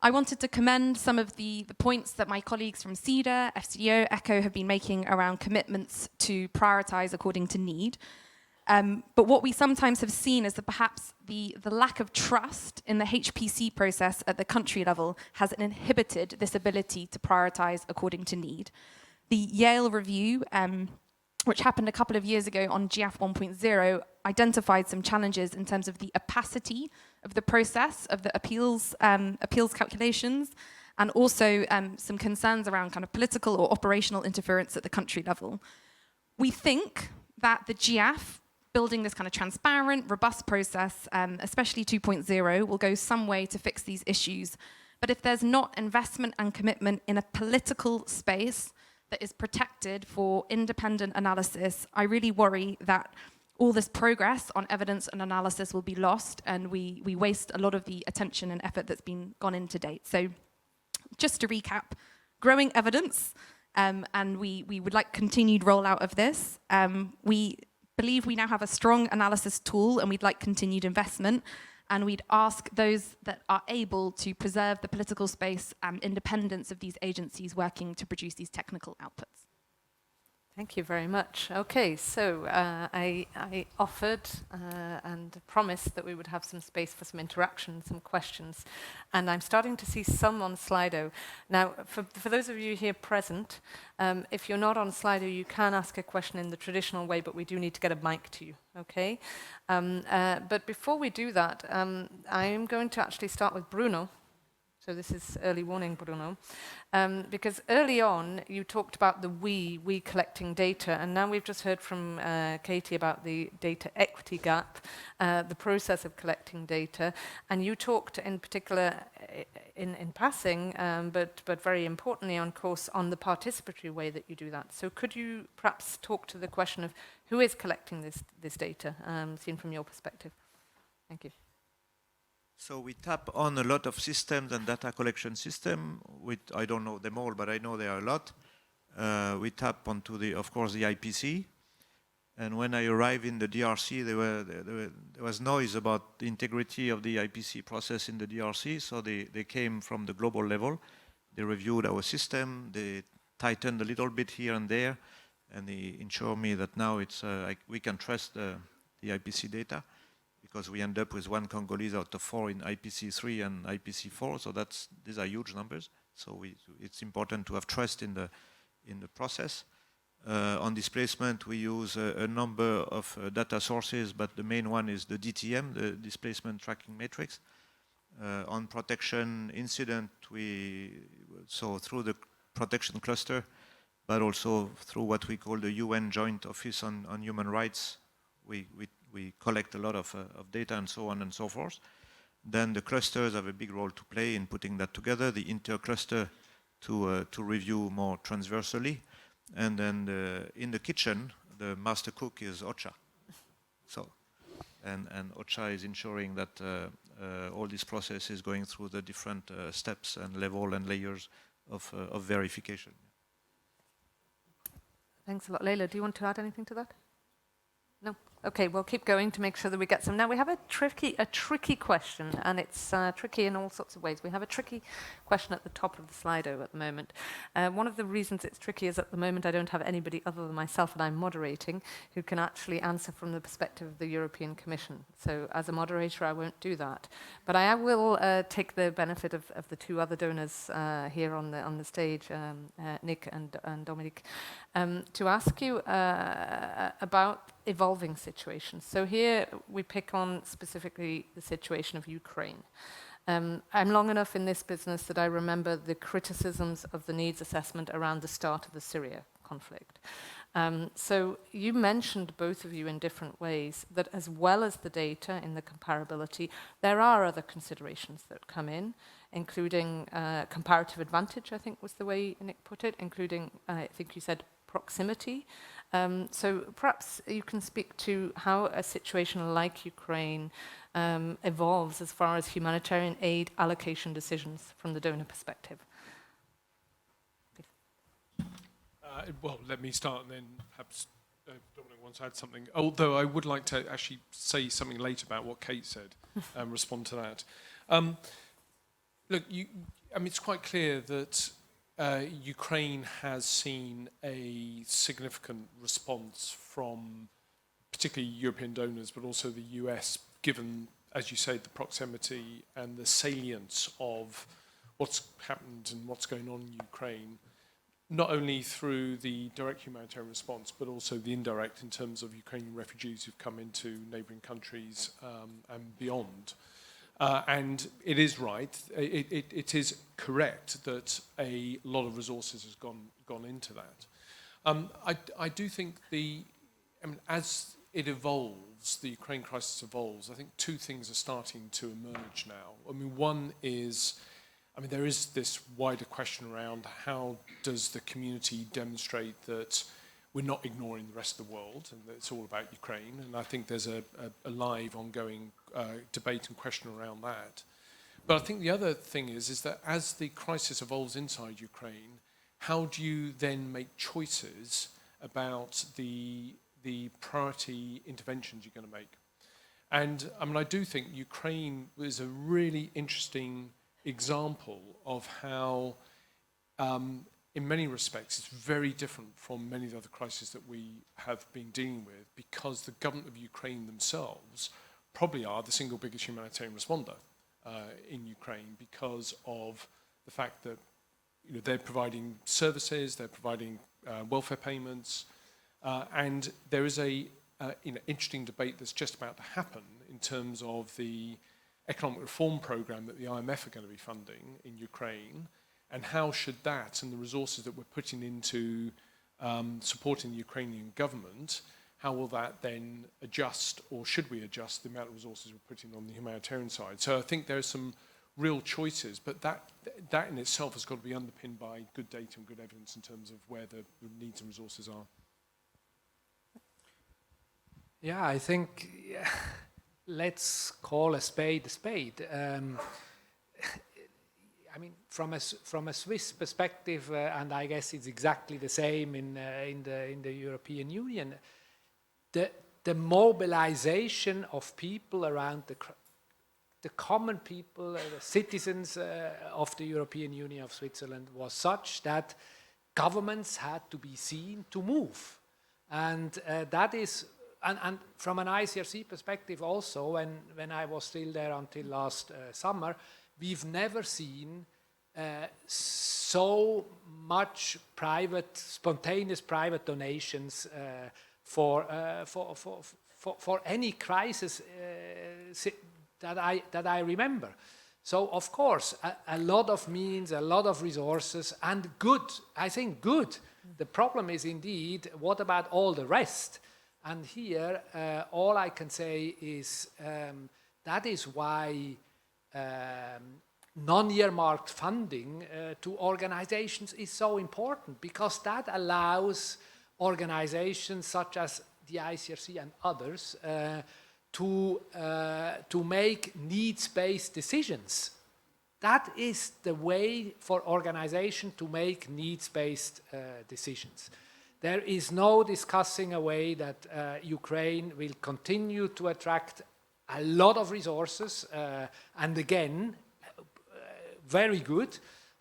I wanted to commend some of the points that my colleagues from CEDA, FCDO, ECHO have been making around commitments to prioritize according to need. But what we sometimes have seen is that perhaps the lack of trust in the HPC process at the country level has inhibited this ability to prioritize according to need. The Yale review, which happened a couple of years ago on GIAF 1.0, identified some challenges in terms of the opacity of the process of the appeals calculations, and also some concerns around kind of political or operational interference at the country level. We think that the GIAF, building this kind of transparent, robust process, especially 2.0, will go some way to fix these issues. But if there's not investment and commitment in a political space that is protected for independent analysis, I really worry that all this progress on evidence and analysis will be lost, and we waste a lot of the attention and effort that's been gone in to date. So just to recap, growing evidence, and we would like continued rollout of this. We believe we now have a strong analysis tool, and we'd like continued investment. And we'd ask those that are able to preserve the political space and independence of these agencies working to produce these technical outputs. Thank you very much. Okay, so I offered and promised that we would have some space for some interaction, some questions, and I'm starting to see some on Slido. Now, for those of you here present, if you're not on Slido, you can ask a question in the traditional way, but we do need to get a mic to you, okay? But before we do that, I am going to actually start with Bruno. So this is early warning, Bruno, because early on you talked about the we collecting data, and now we've just heard from Katie about the data equity gap, the process of collecting data, and you talked in particular in passing, but very importantly, on course, on the participatory way that you do that. So could you perhaps talk to the question of who is collecting this data, seen from your perspective? Thank you. So we tap on a lot of systems and data collection systems. I don't know them all, but I know there are a lot. We tap onto of course, the IPC. And when I arrived in the DRC, there was noise about the integrity of the IPC process in the DRC. So they came from the global level. They reviewed our system. They tightened a little bit here and there, and they ensured me that now we can trust the IPC data, because we end up with 1 Congolese out of 4 in IPC3 and IPC4, so these are huge numbers. So it's important to have trust in the process. On displacement, we use a number of data sources, but the main one is the DTM, the displacement tracking matrix. On protection incident, so through the protection cluster, but also through what we call the UN Joint Office on Human Rights, we collect a lot of data and so on and so forth. Then the clusters have a big role to play in putting that together, the inter-cluster to review more transversally. And then in the kitchen, the master cook is OCHA. So, and OCHA is ensuring that all this process is going through the different steps and level and layers of verification. Thanks a lot. Leila, do you want to add anything to that? No? Okay, we'll keep going to make sure that we get some. Now, we have a tricky question, and it's tricky in all sorts of ways. We have a tricky question at the top of the Slido at the moment. One of the reasons it's tricky is at the moment I don't have anybody other than myself, and I'm moderating, who can actually answer from the perspective of the European Commission. So as a moderator, I won't do that. But I will take the benefit of the two other donors here on the stage, Nick and Dominique, to ask you about evolving situations. So here we pick on specifically the situation of Ukraine. I'm long enough in this business that I remember the criticisms of the needs assessment around the start of the Syria conflict. So you mentioned, both of you in different ways, that as well as the data in the comparability, there are other considerations that come in, including comparative advantage, I think was the way Nick put it, including, I think you said, proximity. So perhaps you can speak to how a situation like Ukraine evolves as far as humanitarian aid allocation decisions from the donor perspective. Well, let me start and then perhaps Dominic wants to add something. Although I would like to actually say something later about what Kate said and respond to that. Look, it's quite clear that Ukraine has seen a significant response from particularly European donors, but also the US, given, as you say, the proximity and the salience of what's happened and what's going on in Ukraine, not only through the direct humanitarian response, but also the indirect in terms of Ukrainian refugees who've come into neighbouring countries and beyond. And it is right, it is correct that a lot of resources has gone into that. I do think as it evolves, the Ukraine crisis evolves, I think two things are starting to emerge now. One is, there is this wider question around how does the community demonstrate that we're not ignoring the rest of the world and that it's all about Ukraine. And I think there's a live, ongoing debate and question around that. But I think the other thing is that as the crisis evolves inside Ukraine, how do you then make choices about the priority interventions you're going to make? And I do think Ukraine was a really interesting example of how, in many respects, it's very different from many of the other crises that we have been dealing with, because the government of Ukraine themselves probably are the single biggest humanitarian responder in Ukraine, because of the fact that they're providing services, they're providing welfare payments, and there is a interesting debate that's just about to happen in terms of the economic reform program that the IMF are going to be funding in Ukraine, and how should that and the resources that we're putting into supporting the Ukrainian government, how will that then adjust, or should we adjust the amount of resources we're putting on the humanitarian side? So I think there are some real choices, but that in itself has got to be underpinned by good data and good evidence in terms of where the needs and resources are. Yeah, I think let's call a spade a spade. From a Swiss perspective, and I guess it's exactly the same in the European Union, the mobilization of people around the common people, the citizens of the European Union of Switzerland was such that governments had to be seen to move, and that is. And from an ICRC perspective also, when I was still there until last summer, we've never seen so much spontaneous private donations for any crisis that I remember. So of course, a lot of means, a lot of resources, and good. I think good. The problem is indeed, what about all the rest? And here, all I can say is that is why non-earmarked funding to organizations is so important, because that allows organizations such as the ICRC and others to make needs-based decisions. That is the way for organizations to make needs-based decisions. There is no discussing a way that Ukraine will continue to attract a lot of resources, and again, very good.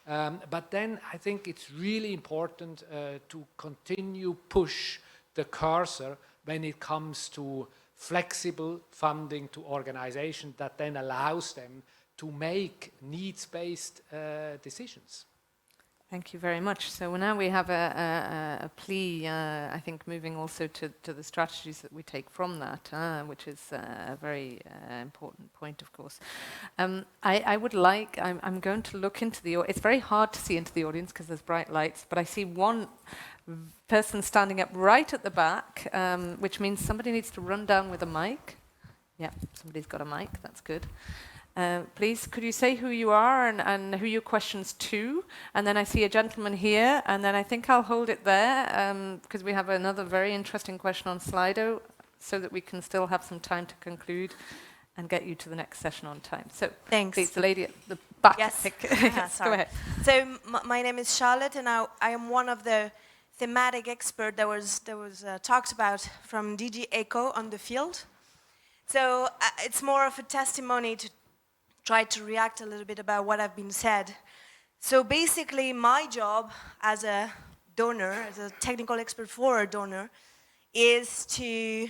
But then I think it's really important to continue push the cursor when it comes to flexible funding to organizations that then allows them to make needs-based decisions. Thank you very much. So now we have a plea, I think, moving also to the strategies that we take from that, which is a very important point, of course. I would like, I'm going to look into it's very hard to see into the audience because there's bright lights, but I see one person standing up right at the back, which means somebody needs to run down with a mic. Yeah, somebody's got a mic, that's good. Please, could you say who you are and who your question's to? And then I see a gentleman here, and then I think I'll hold it there because we have another very interesting question on Slido so that we can still have some time to conclude and get you to the next session on time. So, Thanks. please, the lady at the back. Yes. Yes, go Sorry. ahead. So my name is Charlotte, and I am one of the thematic experts that was talked about from DG ECHO on the field. So it's more of a testimony to try to react a little bit about what have been said. So basically, my job as a donor, as a technical expert for a donor, is to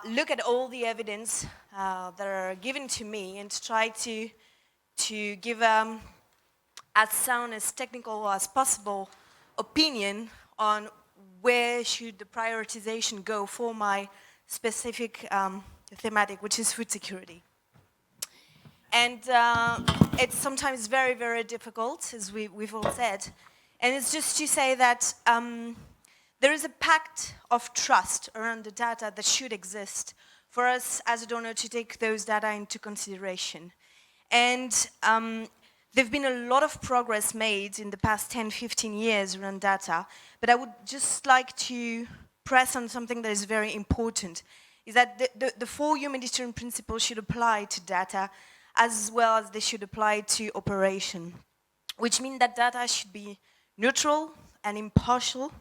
look at all the evidence that are given to me and to try to give as sound, as technical as possible opinion on where should the prioritization go for my specific thematic, which is food security. And it's sometimes very, very difficult, as we've all said. And it's just to say that there is a pact of trust around the data that should exist for us as a donor to take those data into consideration. And there's been a lot of progress made in the past 10, 15 years around data, but I would just like to press on something that is very important, is that the four humanitarian principles should apply to data as well as they should apply to operation, which means that data should be neutral and impartial,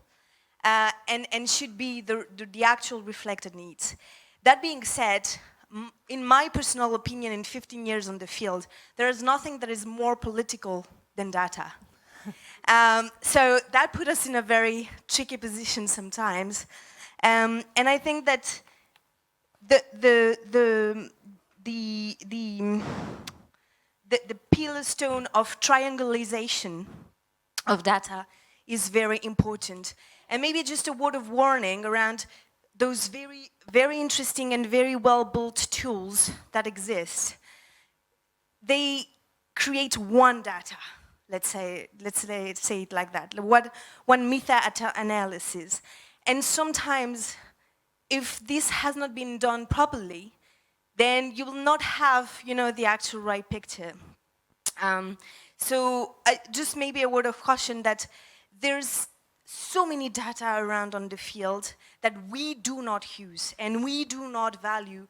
and should be the actual reflected needs. That being said, in my personal opinion, in 15 years on the field, there is nothing that is more political than data. So that put us in a very tricky position sometimes. And I think that the pillar stone of triangulation of data is very important. And maybe just a word of warning around those very, very interesting and very well-built tools that exist. They create one data, let's say it like that, one meta-analysis. And sometimes, if this has not been done properly, then you will not have, the actual right picture. So just maybe a word of caution that there's so many data around on the field that we do not use and we do not value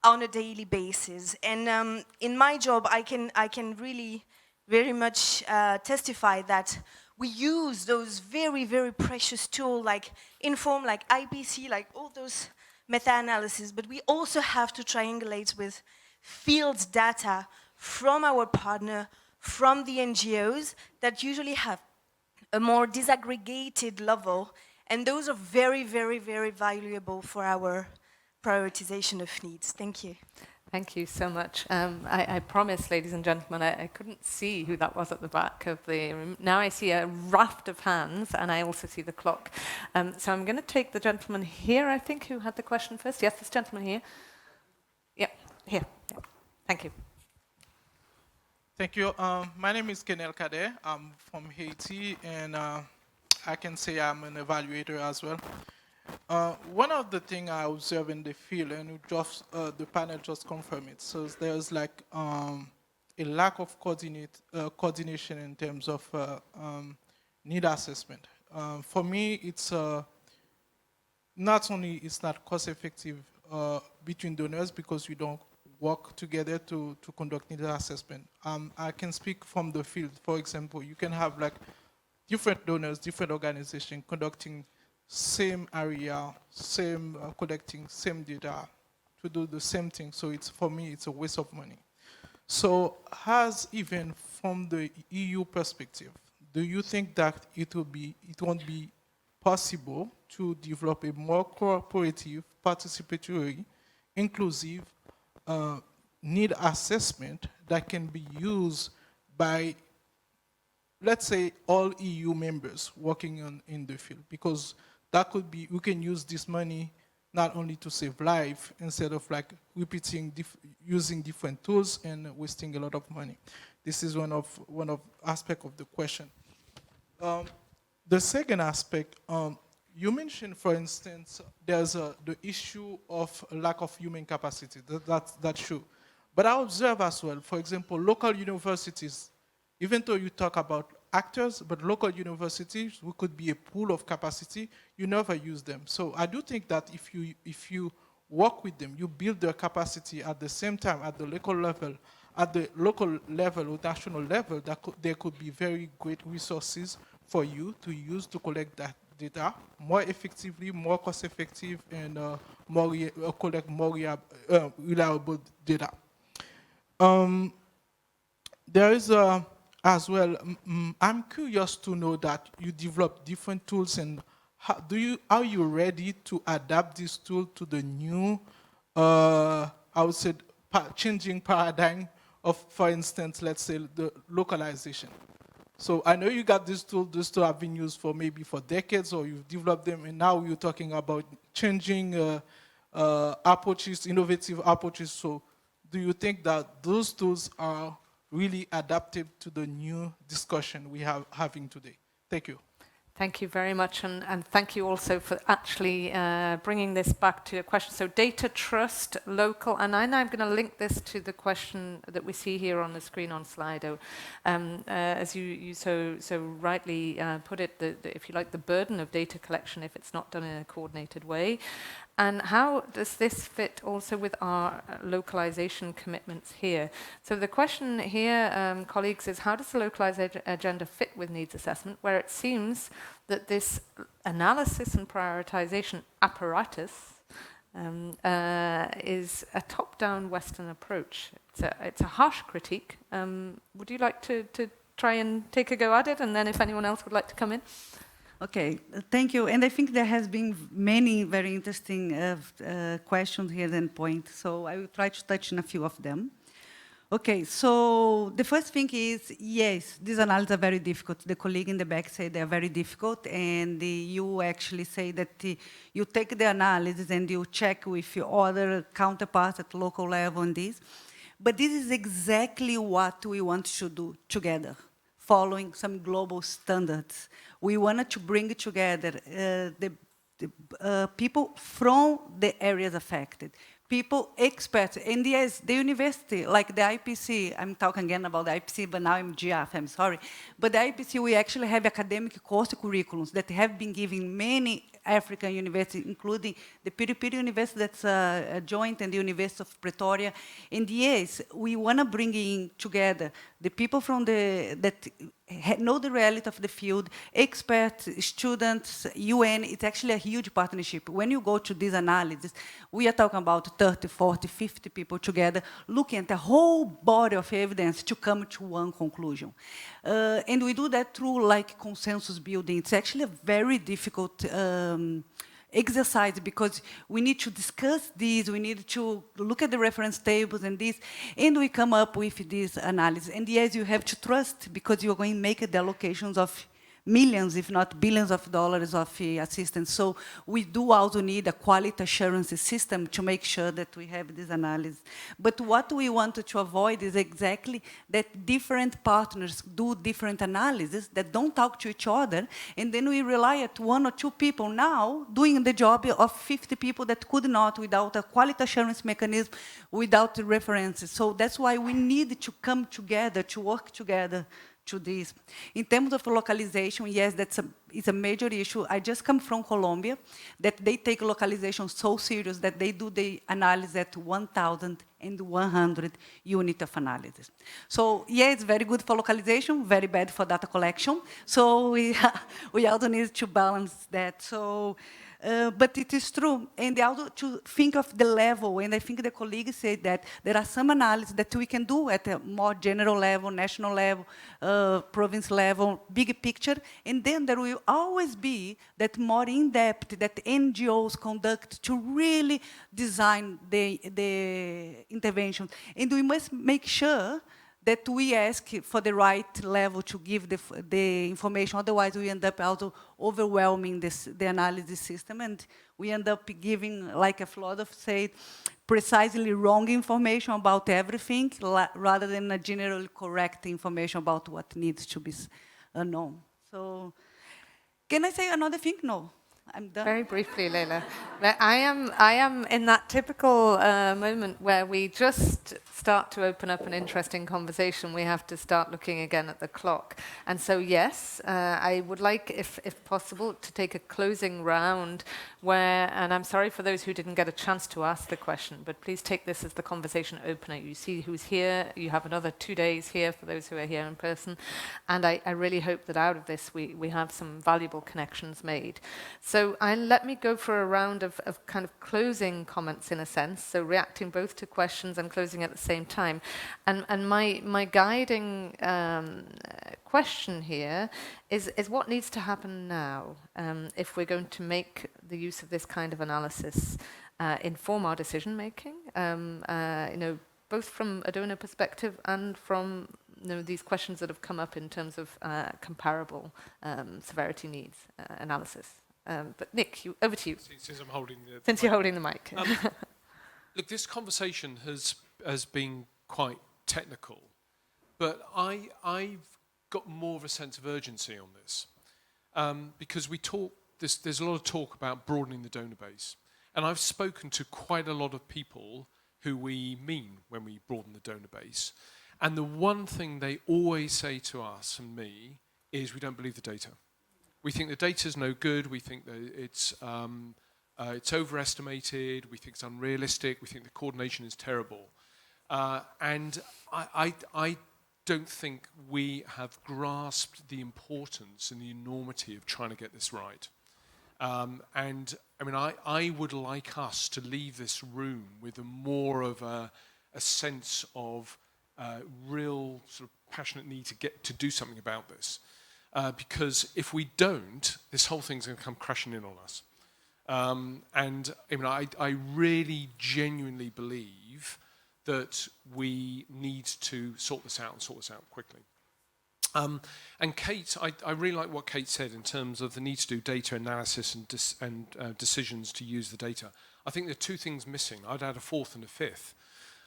on a daily basis. And in my job, I can really very much testify that we use those very, very precious tools like Inform, like IPC, like all those meta-analysis, but we also have to triangulate with field data from our partner, from the NGOs that usually have a more disaggregated level, and those are very, very, very valuable for our prioritization of needs. Thank you. Thank you so much. I promise, ladies and gentlemen, I couldn't see who that was at the back of the room. Now I see a raft of hands, and I also see the clock. So I'm going to take the gentleman here, I think, who had the question first. Yes, this gentleman here. Yep, here. Yeah. Thank you. Thank you. My name is Kenel Kader. I'm from Haiti, and I can say I'm an evaluator as well. One of the things I observe in the field, and the panel just confirmed it, so there's like a lack of coordination in terms of need assessment. For me, it's not only it's not cost effective between donors because we don't work together to conduct need assessment. I can speak from the field. For example, you can have like different donors, different organizations conducting same area, same collecting same data to do the same thing. So it's, for me, it's a waste of money. So has even from the EU perspective, do you think that it won't be possible to develop a more cooperative, participatory, inclusive need assessment that can be used by, let's say, all EU members working in the field? Because that could be, we can use this money not only to save life instead of like repeating, using different tools and wasting a lot of money. This is one of aspect of the question. The second aspect, you mentioned, for instance, there's the issue of lack of human capacity. That's true. But I observe as well, for example, local universities, even though you talk about actors, but local universities, we could be a pool of capacity, you never use them. So I do think that if you work with them, you build their capacity at the same time at the local level, or national level, there could be very great resources for you to use to collect that data more effectively, more cost effective, and collect more reliable data. There is as well, I'm curious to know that you develop different tools, and are you ready to adapt this tool to the new, I would say, changing paradigm of, for instance, let's say the localization. So I know you got these tools have been used for maybe for decades, or you've developed them, and now you're talking about changing approaches, innovative approaches. So do you think that those tools are really adaptive to the new discussion we have having today? Thank you. Thank you very much, and thank you also for actually bringing this back to your question. So data trust, local, and I'm going to link this to the question that we see here on the screen on Slido. As you so rightly put it, if you like, the burden of data collection if it's not done in a coordinated way. And how does this fit also with our localization commitments here? So the question here, colleagues, is how does the localization agenda fit with needs assessment, where it seems that this analysis and prioritization apparatus is a top-down Western approach. It's a harsh critique. Would you like to try and take a go at it, and then if anyone else would like to come in? Okay, thank you. And I think there has been many very interesting questions here and points. So I will try to touch on a few of them. Okay, so the first thing is, yes, these analyses are very difficult. The colleague in the back said they are very difficult, and you actually say that you take the analysis and you check with your other counterparts at local level on this. But this is exactly what we want to do together, following some global standards. We wanted to bring together the people from the areas affected, people, experts, and yes, the university, like the IPC, I'm talking again about the IPC, but now I'm GF, I'm sorry. But the IPC, we actually have academic course curriculums that have been given many African universities, including the Piripiri University that's a joint and the University of Pretoria. And yes, we want to bring in together the people from that know the reality of the field, experts, students, UN. It's actually a huge partnership. When you go to this analysis, we are talking about 30, 40, 50 people together, looking at the whole body of evidence to come to one conclusion. And we do that through like consensus building. It's actually a very difficult exercise because we need to discuss these, we need to look at the reference tables and this, and we come up with this analysis. And yes, you have to trust because you're going to make the allocations of millions, if not billions of dollars of assistance. So we do also need a quality assurance system to make sure that we have this analysis. But what we wanted to avoid is exactly that different partners do different analyses that don't talk to each other, and then we rely at one or two people now doing the job of 50 people that could not without a quality assurance mechanism, without the references. So that's why we need to come together, to work together to this. In terms of localization, yes, it's a major issue. I just come from Colombia, that they take localization so serious that they do the analysis at 1,100 units of analysis. So yeah, it's very good for localization, very bad for data collection. So we also need to balance that. So. But it is true, and also to think of the level, and I think the colleagues said that there are some analyses that we can do at a more general level, national level, province level, big picture, and then there will always be that more in-depth that NGOs conduct to really design the intervention. And we must make sure that we ask for the right level to give the information, otherwise we end up also overwhelming the analysis system, and we end up giving, like a Flodov said, precisely wrong information about everything, rather than a generally correct information about what needs to be known. So, can I say another thing? No. I'm done. Very briefly, Leila. I am in that typical moment where we just start to open up an interesting conversation. We have to start looking again at the clock. And so, yes, I would like, if possible, to take a closing round where, and I'm sorry for those who didn't get a chance to ask the question, but please take this as the conversation opener. You see who's here. You have another 2 days here for those who are here in person. And I really hope that out of this we have some valuable connections made. So let me go for a round of kind of closing comments in a sense, so reacting both to questions and closing at the same time. And my guiding question here is what needs to happen now if we're going to make the use of this kind of analysis inform our decision making, both from a donor perspective and from these questions that have come up in terms of comparable severity needs analysis. But Nick, over to you. Since I'm holding Since you're holding the mic. Look, this conversation has been quite technical, but I've got more of a sense of urgency on this because there's a lot of talk about broadening the donor base, and I've spoken to quite a lot of people who we mean when we broaden the donor base, and the one thing they always say to us and me is we don't believe the data. We think the data's no good. We think that it's overestimated. We think it's unrealistic. We think the coordination is terrible. And I don't think we have grasped the importance and the enormity of trying to get this right. And I mean, I would like us to leave this room with more of a sense of real sort of passionate need to do something about this. Because if we don't, this whole thing's going to come crashing in on us. And I mean, I really genuinely believe that we need to sort this out quickly. And Kate, I really like what Kate said in terms of the need to do data analysis and decisions to use the data. I think there are two things missing. I'd add a fourth and a fifth.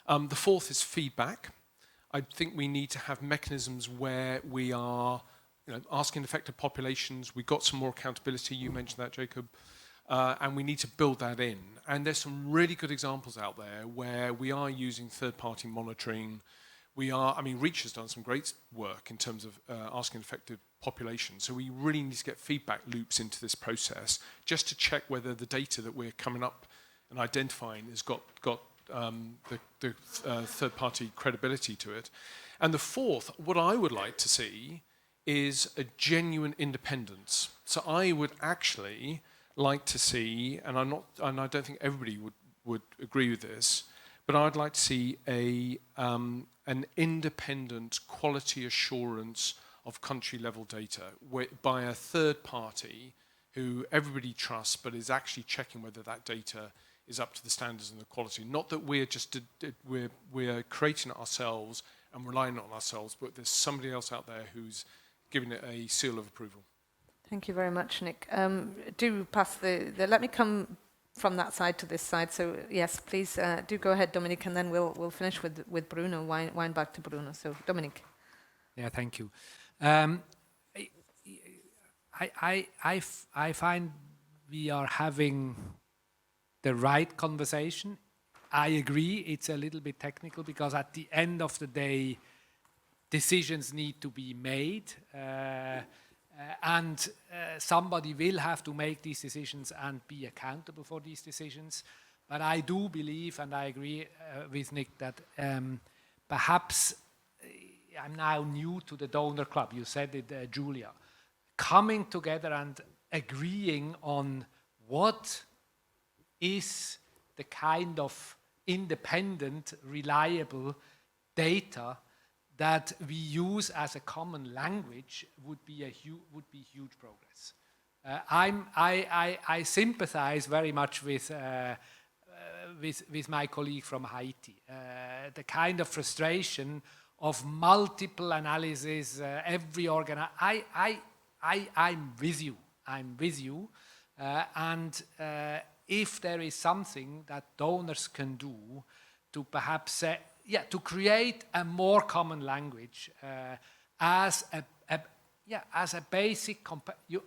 The fourth is feedback. I think we need to have mechanisms where we are asking affected populations. We've got some more accountability. You mentioned that, Jacob. And we need to build that in. And there's some really good examples out there where we are using third-party monitoring. Reach has done some great work in terms of asking affected populations. So we really need to get feedback loops into this process just to check whether the data that we're coming up and identifying has got the third-party credibility to it. And the fourth, what I would like to see is a genuine independence. So I would actually like to see, and I don't think everybody would agree with this, but I'd like to see an independent quality assurance of country-level data by a third party who everybody trusts, but is actually checking whether that data is up to the standards and the quality. Not that we're creating it ourselves and relying on ourselves, but there's somebody else out there who's giving it a seal of approval. Thank you very much, Nick. Do pass let me come from that side to this side. So yes, please do go ahead, Dominic, and then we'll finish with Bruno. Wind back to Bruno. So Dominic. Yeah, thank you. I find we are having the right conversation. I agree, it's a little bit technical because at the end of the day, decisions need to be made. And somebody will have to make these decisions and be accountable for these decisions. But I do believe, and I agree with Nick, that perhaps I'm now new to the donor club. You said it, Julia. Coming together and agreeing on what is the kind of independent, reliable data that we use as a common language would be huge progress. I sympathize very much with my colleague from Haiti. The kind of frustration of multiple analysis, every organ. I'm with you. And if there is something that donors can do to perhaps to create a more common language as Yeah, as a basic,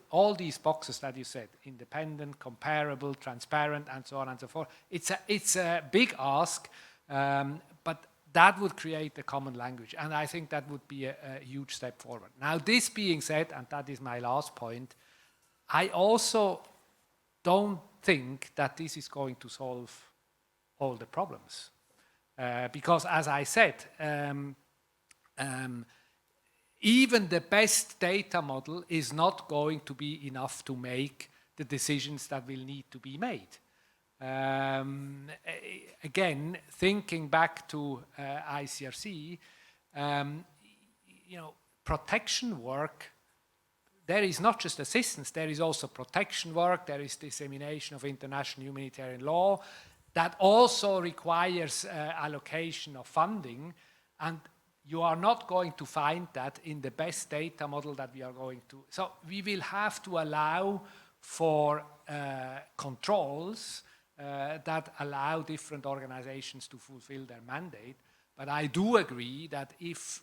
all these boxes that you said, independent, comparable, transparent, and so on and so forth, it's a big ask, but that would create a common language, and I think that would be a huge step forward. Now, this being said, and that is my last point, I also don't think that this is going to solve all the problems. Because, as I said, even the best data model is not going to be enough to make the decisions that will need to be made. Again, thinking back to ICRC, protection work, there is not just assistance, there is also protection work, there is dissemination of international humanitarian law, that also requires allocation of funding, and you are not going to find that in the best data model that we are going to. So we will have to allow for controls that allow different organizations to fulfill their mandate. But I do agree that if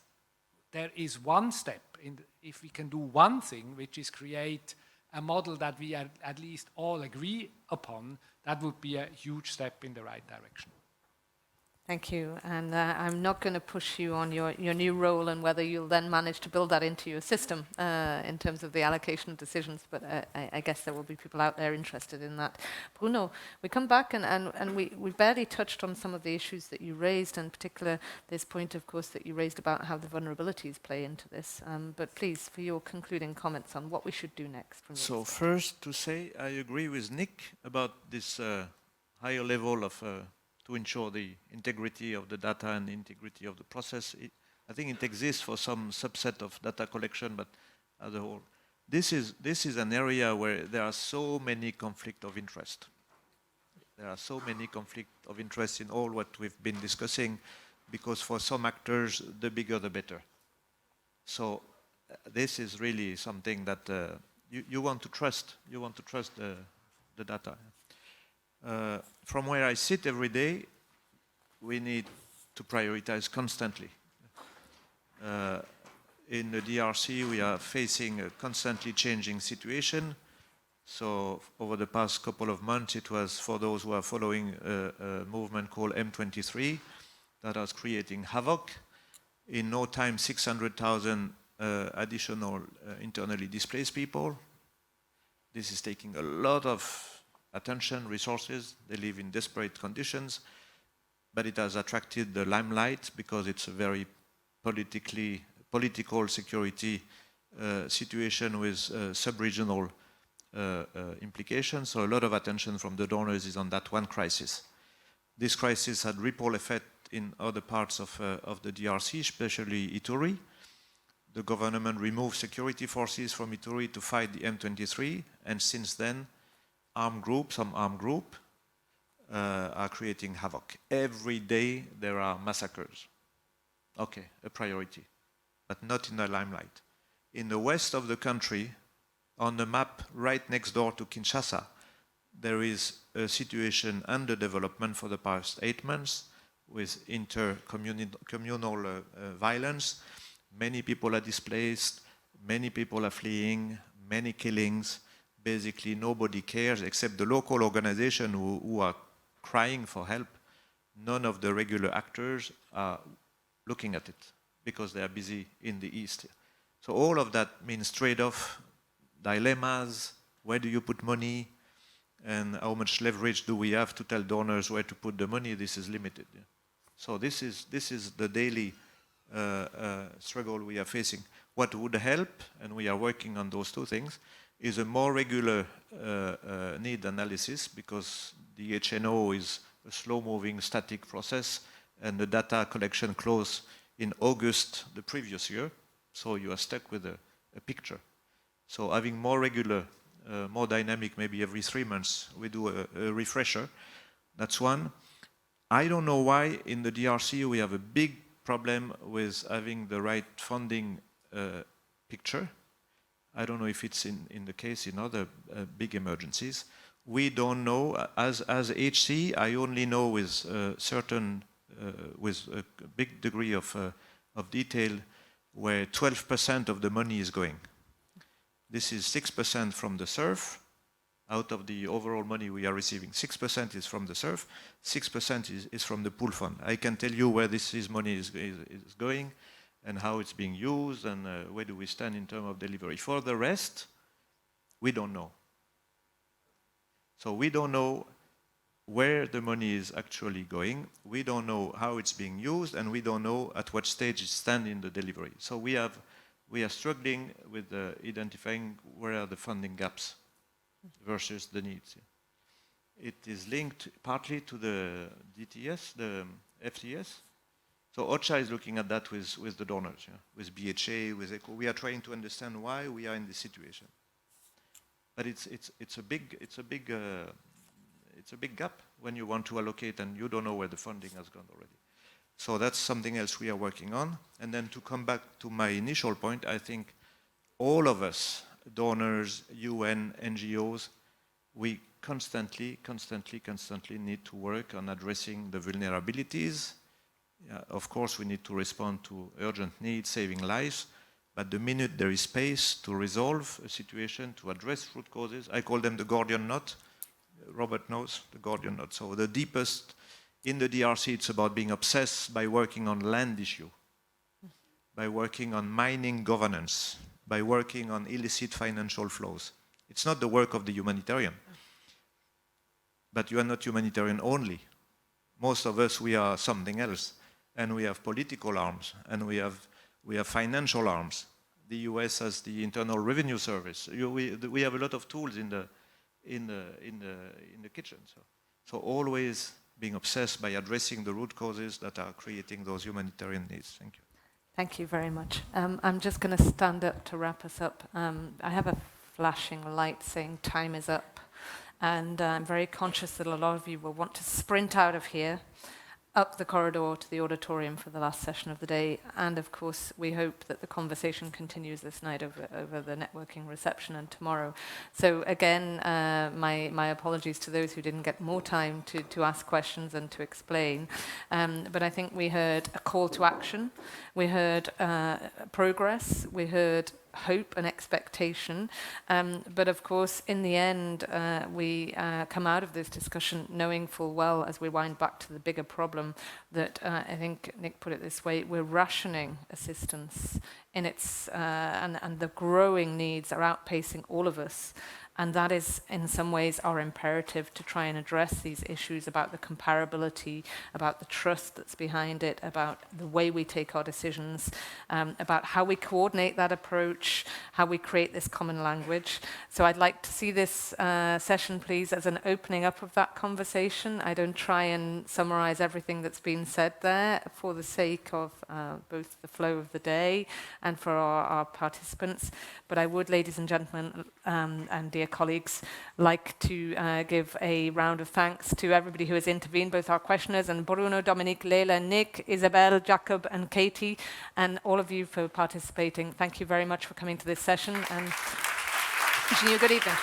there is one step, if we can do one thing, which is create a model that we at least all agree upon, that would be a huge step in the right direction. Thank you. And I'm not going to push you on your new role and whether you'll then manage to build that into your system in terms of the allocation of decisions, but I guess there will be people out there interested in that. Bruno, we come back and we barely touched on some of the issues that you raised, in particular this point, of course, that you raised about how the vulnerabilities play into this. But please, for your concluding comments on what we should do next. From so first to say, I agree with Nick about this higher level of to ensure the integrity of the data and the integrity of the process. I think it exists for some subset of data collection, but as a whole, this is an area where there are so many conflicts of interest. There are so many conflicts of interest in all what we've been discussing, because for some actors, the bigger the better. So this is really something that you want to trust. You want to trust the data. From where I sit every day, we need to prioritize constantly. In the DRC, we are facing a constantly changing situation. So over the past couple of months, it was, for those who are following, a movement called M23 that was creating havoc. In no time, 600,000 additional internally displaced people. This is taking a lot of attention, resources. They live in desperate conditions, but it has attracted the limelight because it's a very political security situation with sub-regional implications. So a lot of attention from the donors is on that one crisis. This crisis had ripple effect in other parts of the DRC, especially Ituri. The government removed security forces from Ituri to fight the M23, and since then, some armed group are creating havoc. Every day there are massacres. Okay, a priority, but not in the limelight. In the west of the country, on the map right next door to Kinshasa, there is a situation under development for the past 8 months with intercommunal violence. Many people are displaced, many people are fleeing, many killings. Basically, nobody cares except the local organization who are crying for help. None of the regular actors are looking at it because they are busy in the east. So all of that means trade-off, dilemmas, where do you put money, and how much leverage do we have to tell donors where to put the money? This is limited. Yeah. So this is the daily struggle we are facing. What would help, and we are working on those two things, is a more regular need analysis, because the HNO is a slow-moving, static process, and the data collection closed in August the previous year, so you are stuck with a picture. So having more regular, more dynamic, maybe every 3 months, we do a refresher. That's one. I don't know why in the DRC we have a big problem with having the right funding picture. I don't know if it's in the case in other big emergencies. We don't know. As HC, I only know with with a big degree of detail where 12% of the money is going. This is 6% from the SURF. Out of the overall money we are receiving, 6% is from the SURF, 6% is from the pool fund. I can tell you where this money is going and how it's being used and where do we stand in terms of delivery. For the rest, we don't know. So we don't know where the money is actually going, we don't know how it's being used, and we don't know at what stage it stands in the delivery. So we are struggling with identifying where are the funding gaps versus the needs. It is linked partly to the DTS, the FTS. So OCHA is looking at that with the donors, with BHA, with ECHO. We are trying to understand why we are in this situation. But it's a big gap when you want to allocate and you don't know where the funding has gone already. So that's something else we are working on. And then to come back to my initial point, I think all of us, donors, UN, NGOs, we constantly need to work on addressing the vulnerabilities. Of course, we need to respond to urgent needs, saving lives, but the minute there is space to resolve a situation, to address root causes, I call them the Gordian knot. Robert knows the Gordian knot. So the deepest in the DRC, it's about being obsessed by working on land issue, by working on mining governance, by working on illicit financial flows. It's not the work of the humanitarian. But you are not humanitarian only. Most of us, we are something else. And we have political arms, and we have financial arms. The US has the Internal Revenue Service. We have a lot of tools in the kitchen. So always being obsessed by addressing the root causes that are creating those humanitarian needs. Thank you. Thank you very much. I'm just going to stand up to wrap us up. I have a flashing light saying time is up. And I'm very conscious that a lot of you will want to sprint out of here, up the corridor to the auditorium for the last session of the day. And of course, we hope that the conversation continues this night over the networking reception and tomorrow. So again, my apologies to those who didn't get more time to ask questions and to explain. But I think we heard a call to action. We heard progress. We heard hope and expectation. But of course, in the end, we come out of this discussion knowing full well, as we wind back to the bigger problem, that I think Nick put it this way, we're rationing assistance in its, and the growing needs are outpacing all of us. And that is, in some ways, our imperative to try and address these issues about the comparability, about the trust that's behind it, about the way we take our decisions, about how we coordinate that approach, how we create this common language. So I'd like to see this session, please, as an opening up of that conversation. I don't try and summarize everything that's been said there for the sake of both the flow of the day and for our participants. But I would, ladies and gentlemen, and dear colleagues, like to give a round of thanks to everybody who has intervened, both our questioners and Bruno, Dominique, Leila, Nick, Isabel, Jacob and Katie, and all of you for participating. Thank you very much for coming to this session and wishing you a good evening.